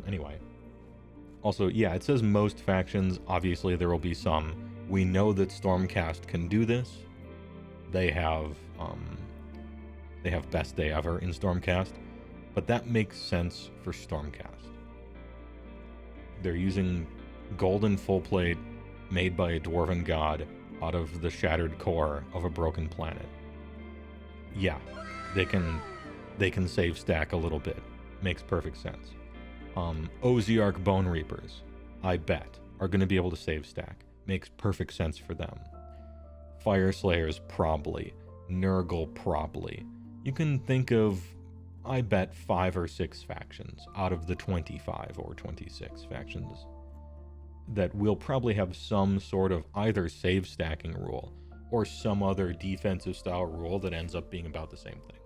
A: anyway. Also, yeah, it says most factions. Obviously there will be some. We know that Stormcast can do this. They have best day ever in Stormcast, but that makes sense for Stormcast. They're using golden full plate made by a dwarven god out of the shattered core of a broken planet. Yeah, they can save stack a little bit. Makes perfect sense. Oziarch Bone Reapers. I bet, are going to be able to save stack. Makes perfect sense for them. Fire Slayers, probably. Nurgle, probably. You can think of, I bet, 5 or 6 factions out of the 25 or 26 factions that will probably have some sort of either save stacking rule or some other defensive style rule that ends up being about the same thing.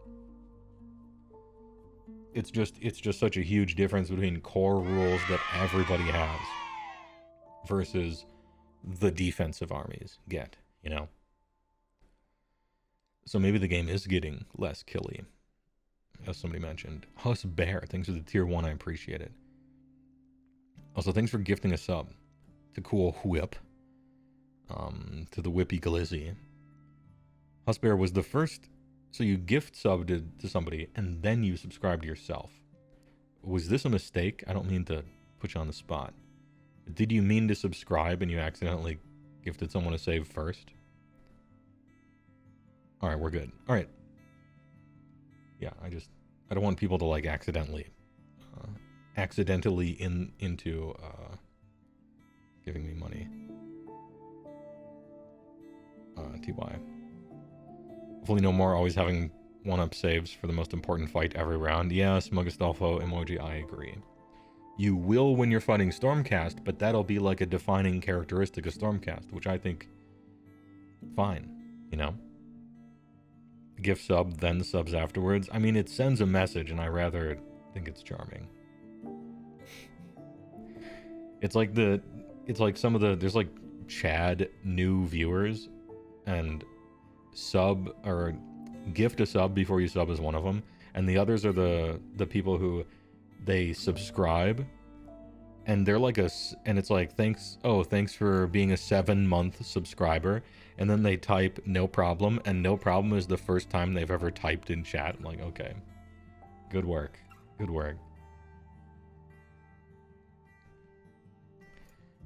A: It's just such a huge difference between core rules that everybody has versus the defensive armies get, you know? So maybe the game is getting less killy, as somebody mentioned. Huss Bear, thanks for the tier 1, I appreciate it. Also, thanks for gifting a sub to Cool Whip, to the Whippy Glizzy. Huss Bear was the first, so you gift subbed to somebody and then you subscribed yourself. Was this a mistake? I don't mean to put you on the spot. Did you mean to subscribe and you accidentally gifted someone a save first? Alright, we're good. Alright. Yeah, I don't want people to like accidentally into giving me money. TY. Hopefully no more always having one-up saves for the most important fight every round. Yeah, Smugastolfo emoji, I agree. You will when you're fighting Stormcast, but that'll be like a defining characteristic of Stormcast, which I think fine, you know? Gift sub, then subs afterwards. I mean, it sends a message, and I rather think it's charming. It's like some of the, there's like Chad new viewers, and sub or gift a sub before you sub is one of them, and the others are the people who they subscribe, and they're like and it's like thanks for being a 7-month subscriber, and then they type no problem, and no problem is the first time they've ever typed in chat. I'm like, okay, good work.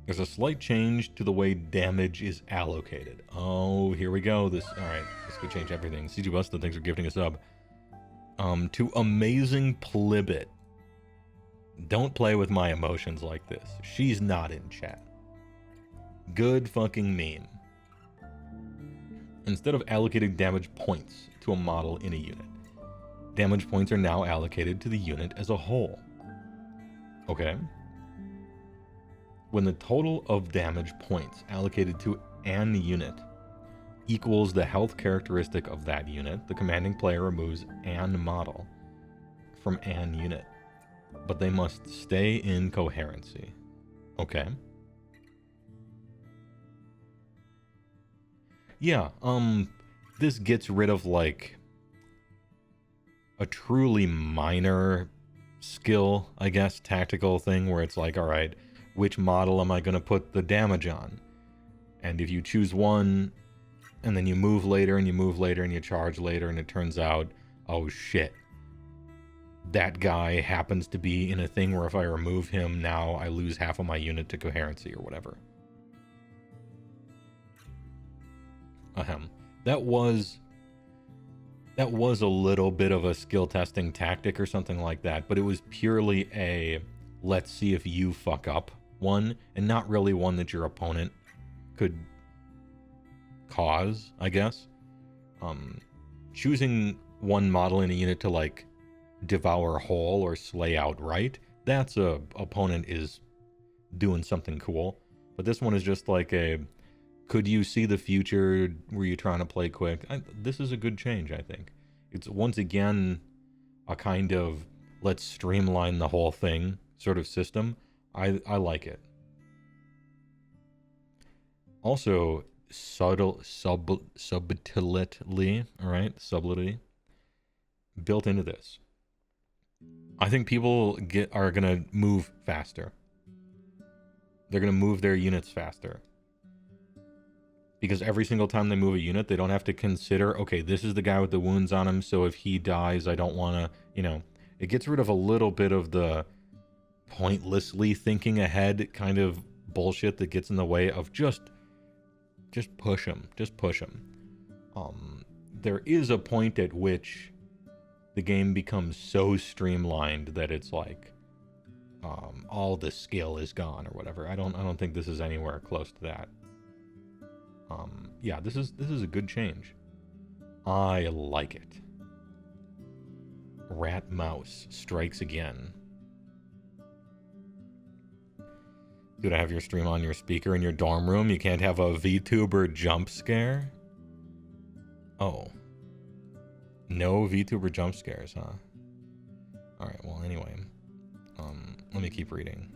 A: There's a slight change to the way damage is allocated. Oh, here we go. This could change everything. CG Busted, thanks for gifting a sub. To Amazing Plibit. Don't play with my emotions like this. She's not in chat. Good fucking meme. Instead of allocating damage points to a model in a unit, damage points are now allocated to the unit as a whole. Okay? When the total of damage points allocated to an unit equals the health characteristic of that unit, the commanding player removes an model from an unit, but they must stay in coherency. Okay? Yeah, this gets rid of, like, a truly minor skill, I guess, tactical thing where it's like, alright, which model am I going to put the damage on? And if you choose one, and then you move later, and you move later, and you charge later, and it turns out, oh shit, that guy happens to be in a thing where if I remove him, now I lose half of my unit to coherency or whatever. Ahem. That was a little bit of a skill testing tactic or something like that, but it was purely a let's see if you fuck up one, and not really one that your opponent could cause, I guess. Choosing one model in a unit to like devour whole or slay outright, that's a opponent is doing something cool. But this one is just like a, could you see the future? Were you trying to play quick? This is a good change, I think. It's once again a kind of let's streamline the whole thing sort of system. I like it. Also, subtlety, all right, subtlety built into this. I think people are gonna move faster. They're gonna move their units faster. Because every single time they move a unit, they don't have to consider, okay, this is the guy with the wounds on him, so if he dies, I don't want to, you know, it gets rid of a little bit of the pointlessly thinking ahead kind of bullshit that gets in the way of just push him, there is a point at which the game becomes so streamlined that it's like, all the skill is gone or whatever. I don't think this is anywhere close to that. Yeah, this is a good change. I like it. Rat Mouse strikes again. Dude, I have your stream on your speaker in your dorm room. You can't have a VTuber jump scare? Oh. No VTuber jump scares, huh? Alright, well, anyway. Let me keep reading.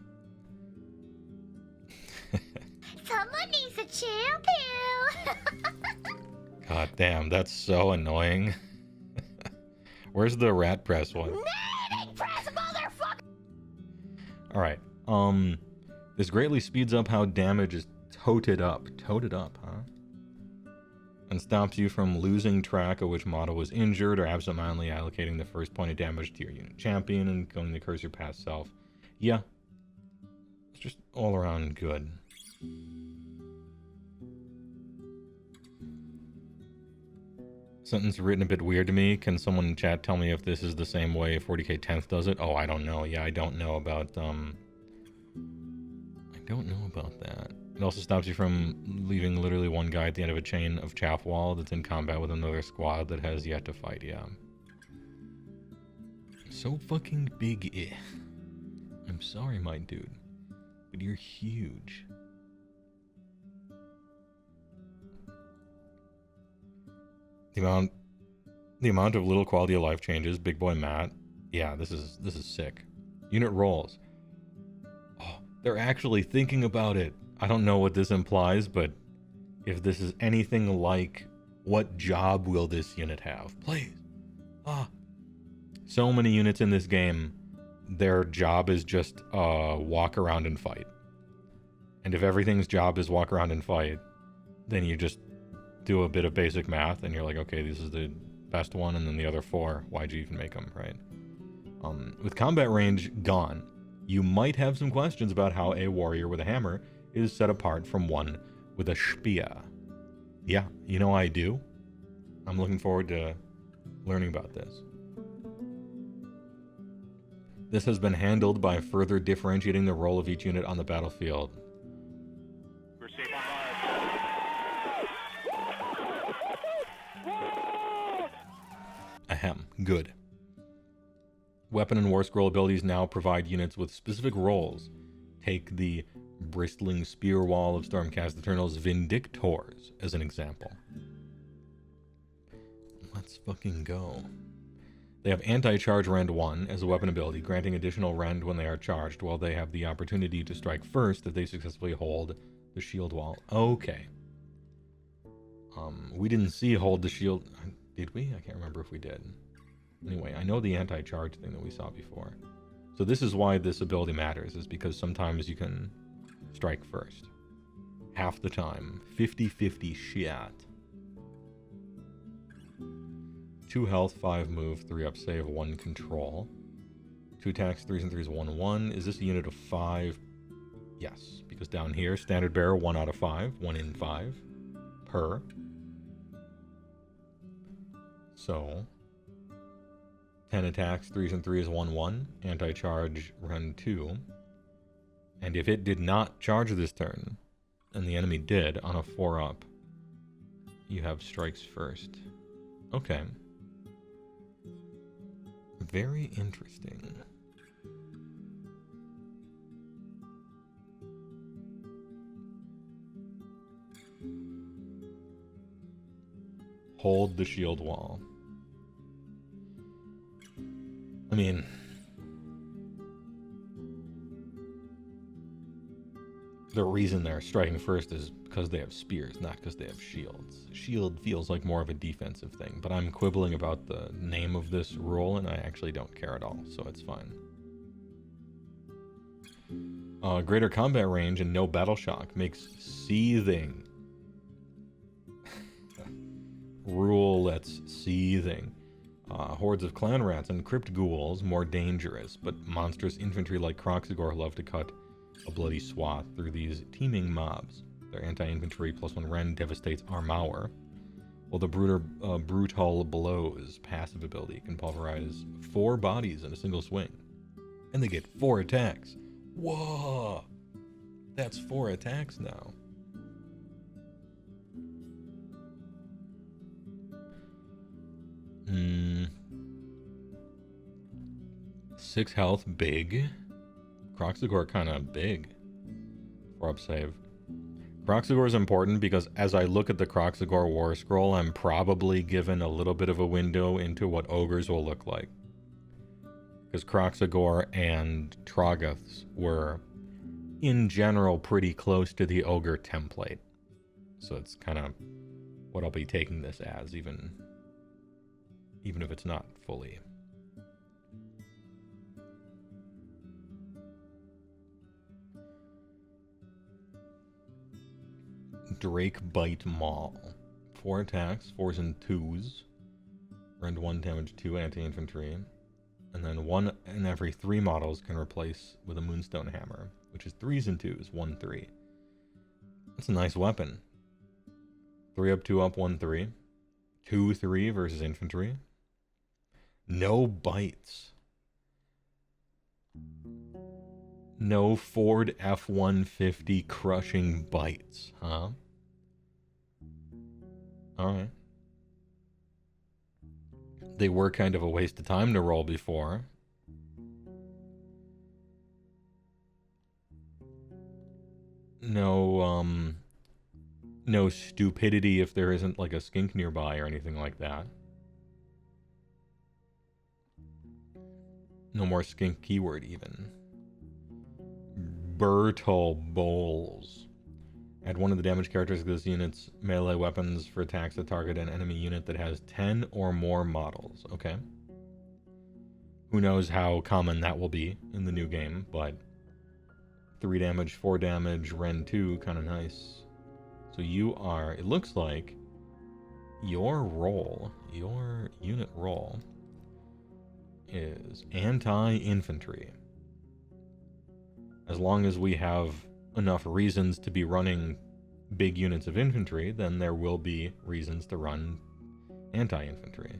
B: Someone needs a shampoo.
A: God damn, that's so annoying. Where's the rat press one?
B: Kneading press, motherfucker!
A: Alright, this greatly speeds up how damage is toted up. Toted up, huh? And stops you from losing track of which model was injured or absentmindedly allocating the first point of damage to your unit champion and going to curse your past self. Yeah. It's just all around good. Sentence written a bit weird to me. Can someone in chat tell me if this is the same way 40k 10th does it? Oh, I don't know. Yeah, I don't know about that. It also stops you from leaving literally one guy at the end of a chain of chaff wall that's in combat with another squad that has yet to fight, yeah. So fucking big, eh. I'm sorry, my dude, but you're huge. The amount of little quality of life changes, big boy Matt. Yeah, this is sick. Unit rolls. Oh, they're actually thinking about it. I don't know what this implies, but if this is anything like what job will this unit have? Please. So many units in this game, their job is just walk around and fight. And if everything's job is walk around and fight, then you just do a bit of basic math and you're like, okay, this is the best one, and then the other 4, why'd you even make them, right? With combat range gone, you might have some questions about how a warrior with a hammer is set apart from one with a spear. Yeah, you know I do. I'm looking forward to learning about this. This has been handled by further differentiating the role of each unit on the battlefield.
C: We're safe on fire.
A: Ahem. Good. Weapon and War Scroll abilities now provide units with specific roles. Take the Bristling Spear Wall of Stormcast Eternal's Vindictors as an example. Let's fucking go. They have Anti-Charge Rend 1 as a weapon ability, granting additional rend when they are charged, while they have the opportunity to strike first if they successfully hold the shield wall. Okay. We didn't see hold the shield... Did we? I can't remember if we did. Anyway, I know the anti-charge thing that we saw before. So this is why this ability matters, is because sometimes you can strike first. Half the time. 50-50 shit. 2 health, 5 move, 3 up save, 1 control. 2 attacks, 3s and 3s, 1-1. Is this a unit of 5? Yes, because down here, standard bearer, 1 out of 5, 1 in 5 per. So 10 attacks, 3s and 3s, 1-1. Anti-charge, run 2. And if it did not charge this turn, and the enemy did on a 4-up, you have strikes first. Okay. Very interesting. Hold the shield wall. I mean, the reason they're striking first is because they have spears, not because they have shields. Shield feels like more of a defensive thing, but I'm quibbling about the name of this rule, and I actually don't care at all, so it's fine. Greater combat range and no battle shock makes seething. Rule that's seething. Hordes of clan rats and crypt ghouls more dangerous, but monstrous infantry like Kroxigor love to cut a bloody swath through these teeming mobs. Their anti-infantry +1 rend devastates Armauer, while the Brutal Blows passive ability can pulverize 4 bodies in a single swing. And they get 4 attacks. Whoa! That's 4 attacks now. Hmm. 6 health, big. Croxagore kind of big for up save. Croxagore is important because as I look at the Croxagore War Scroll, I'm probably given a little bit of a window into what ogres will look like. Because Croxagore and Troggoths were, in general, pretty close to the ogre template. So it's kind of what I'll be taking this as, even if it's not fully. Drake Bite Maul. 4 attacks, 4s and 2s. Rend 1 damage, 2 anti-infantry. And then 1 in every 3 models can replace with a Moonstone Hammer, which is 3s and 2s, 1, 3. That's a nice weapon. 3 up, 2 up, 1, 3. 2, 3 versus infantry. No bites. No Ford F-150 crushing bites, huh? Alright. They were kind of a waste of time to roll before. No stupidity if there isn't like a skink nearby or anything like that. No more skink keyword even. Bertle Bowls. Add one of the damage characteristics of this unit's melee weapons for attacks that target an enemy unit that has 10 or more models. Okay. Who knows how common that will be in the new game, but 3 damage, 4 damage, Ren 2, kind of nice. So you are, it looks like your role, your unit role is anti-infantry. As long as we have enough reasons to be running big units of infantry, then there will be reasons to run anti-infantry.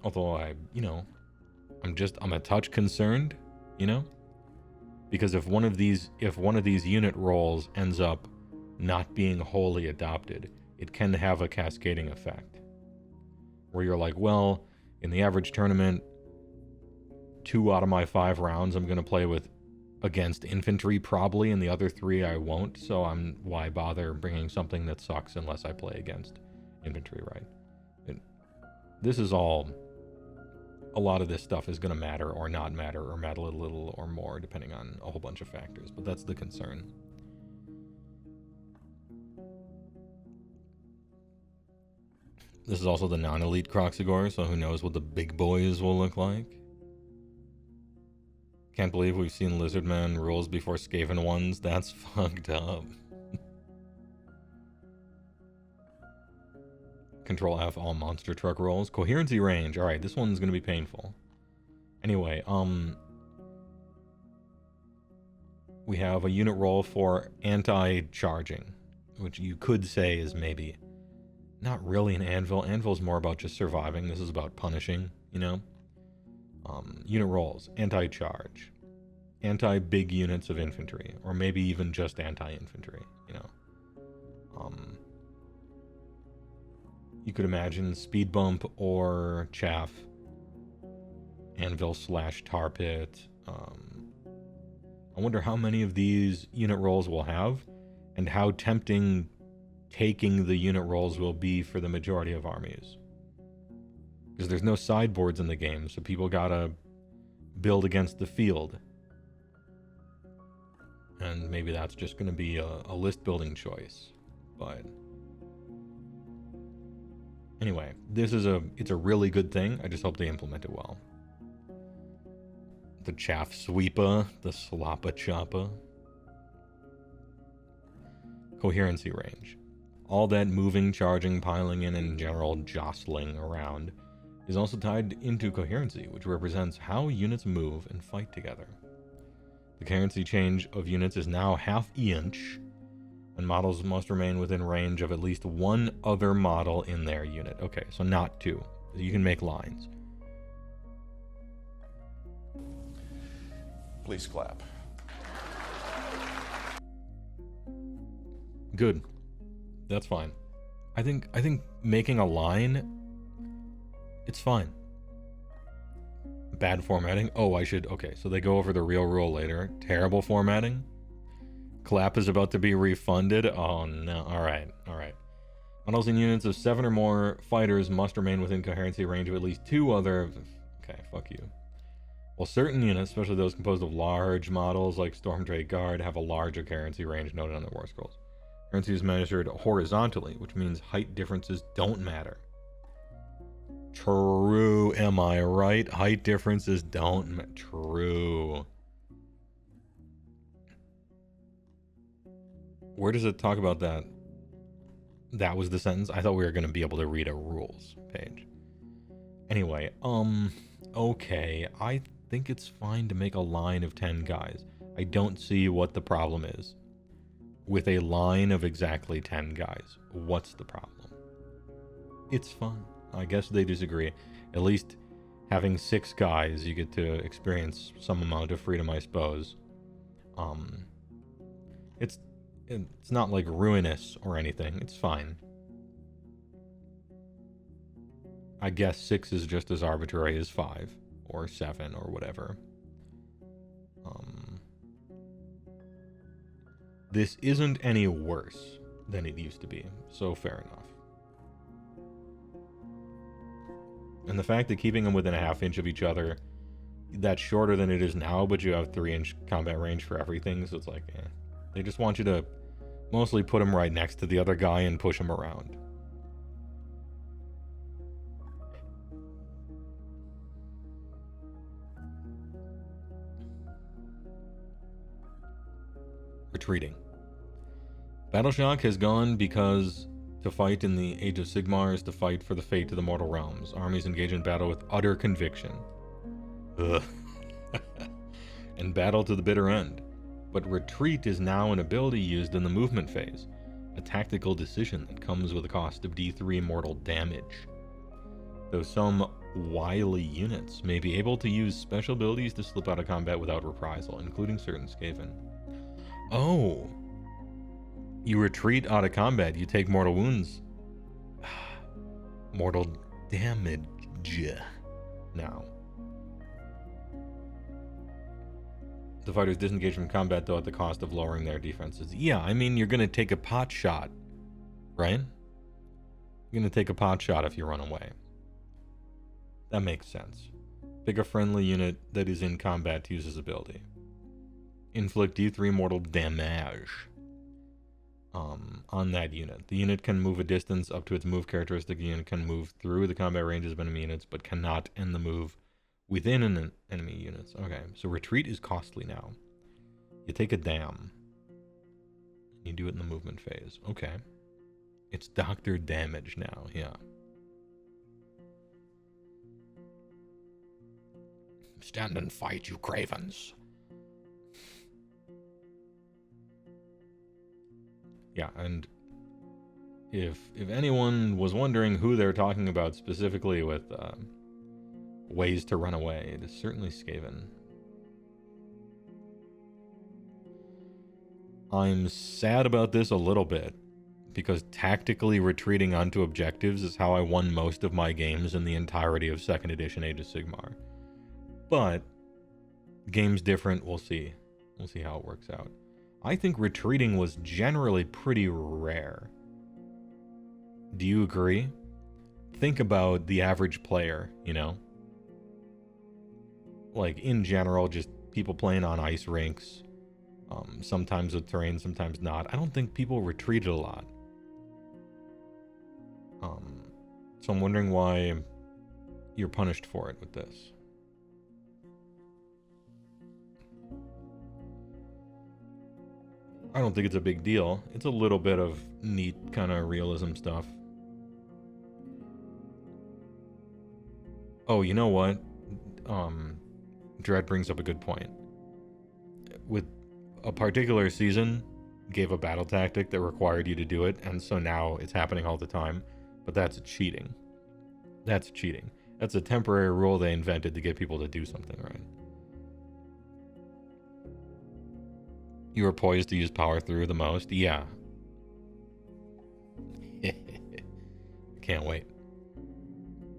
A: Although I'm a touch concerned, because if one of these unit roles ends up not being wholly adopted, it can have a cascading effect. Where you're like, well, in the average tournament, 2 out of my 5 rounds I'm going to play with against infantry probably, and the other 3 I won't, so why bother bringing something that sucks unless I play against infantry, right? This is all, a lot of this stuff is going to matter or not matter, or matter a little or more, depending on a whole bunch of factors, but that's the concern. This is also the non-elite Croxagore, so who knows what the big boys will look like. Can't believe we've seen Lizardman rules before Skaven ones. That's fucked up. Control F all monster truck rolls. Coherency range. Alright, this one's gonna be painful. Anyway, we have a unit roll for anti-charging, which you could say is maybe not really an anvil. Anvil's more about just surviving. This is about punishing, Unit rolls, anti-charge, anti-big units of infantry, or maybe even just anti-infantry, You could imagine speed bump or chaff, anvil / tar pit. I wonder how many of these unit rolls we'll have, and how tempting taking the unit rolls will be for the majority of armies. Because there's no sideboards in the game, so people gotta build against the field. And maybe that's just gonna be a list building choice. But anyway, it's a really good thing. I just hope they implement it well. The chaff sweeper, the slappa choppa. Coherency range. All that moving, charging, piling in, and general jostling around is also tied into coherency, which represents how units move and fight together. The coherency change of units is now ½ inch, and models must remain within range of at least 1 other model in their unit. Okay, so not 2. You can make lines.
D: Please clap.
A: Good. That's fine. I think making a line, it's fine. Bad formatting. Oh, okay, so they go over the real rule later. Terrible formatting. Clap is about to be refunded. Oh no. Alright. Models and units of 7 or more fighters must remain within coherency range of at least 2 other... Okay, fuck you. While certain units, especially those composed of large models like Storm Trade Guard, have a larger coherency range noted on their war scrolls. Coherency is measured horizontally, which means height differences don't matter. True, am I right? Height differences don't matter. True. Where does it talk about that? That was the sentence? I thought we were going to be able to read a rules page. Anyway, okay. I think it's fine to make a line of 10 guys. I don't see what the problem is. With a line of exactly 10 guys, what's the problem? It's fine. I guess they disagree. At least having 6 guys, you get to experience some amount of freedom, I suppose. It's not like ruinous or anything. It's fine. I guess 6 is just as arbitrary as 5 or 7 or whatever. This isn't any worse than it used to be, so fair enough. And the fact that keeping them within a half inch of each other, that's shorter than it is now, but you have 3-inch combat range for everything, so it's like, eh. They just want you to mostly put him right next to the other guy and push him around. Retreating. Battleshock has gone because to fight in the Age of Sigmar is to fight for the fate of the mortal realms. Armies engage in battle with utter conviction. Ugh. And battle to the bitter end. But retreat is now an ability used in the movement phase, a tactical decision that comes with a cost of D3 mortal damage. Though some wily units may be able to use special abilities to slip out of combat without reprisal, including certain Skaven. Oh! You retreat out of combat, you take mortal wounds. Mortal damage now. The fighters disengage from combat, though, at the cost of lowering their defenses. Yeah, I mean, you're going to take a pot shot, right? You're going to take a pot shot if you run away. That makes sense. Pick a friendly unit that is in combat to use his ability. Inflict D3 mortal damage on that unit. The unit can move a distance up to its move characteristic. The unit can move through the combat ranges of enemy units, but cannot end the move within an enemy units. Okay, so retreat is costly now. You take a dam. You do it in the movement phase. Okay. It's doctor damage now, yeah. Stand and fight, you cravens. Yeah, and if anyone was wondering who they're talking about specifically with ways to run away, it is certainly Skaven. I'm sad about this a little bit, because tactically retreating onto objectives is how I won most of my games in the entirety of 2nd edition Age of Sigmar. But, game's different, we'll see. We'll see how it works out. I think retreating was generally pretty rare. Do you agree? Think about the average player, you know? Like, in general, just people playing on ice rinks, sometimes with terrain, sometimes not. I don't think people retreated a lot. So I'm wondering why you're punished for it with this. I don't think it's a big deal. It's a little bit of neat kind of realism stuff. Oh, you know what? Dread brings up a good point. With a particular season, gave a battle tactic that required you to do it, and so now it's happening all the time. But that's cheating. That's cheating. That's a temporary rule they invented to get people to do something, right? You are poised to use power through the most. Yeah. Can't wait.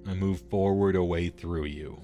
A: I move forward away through you.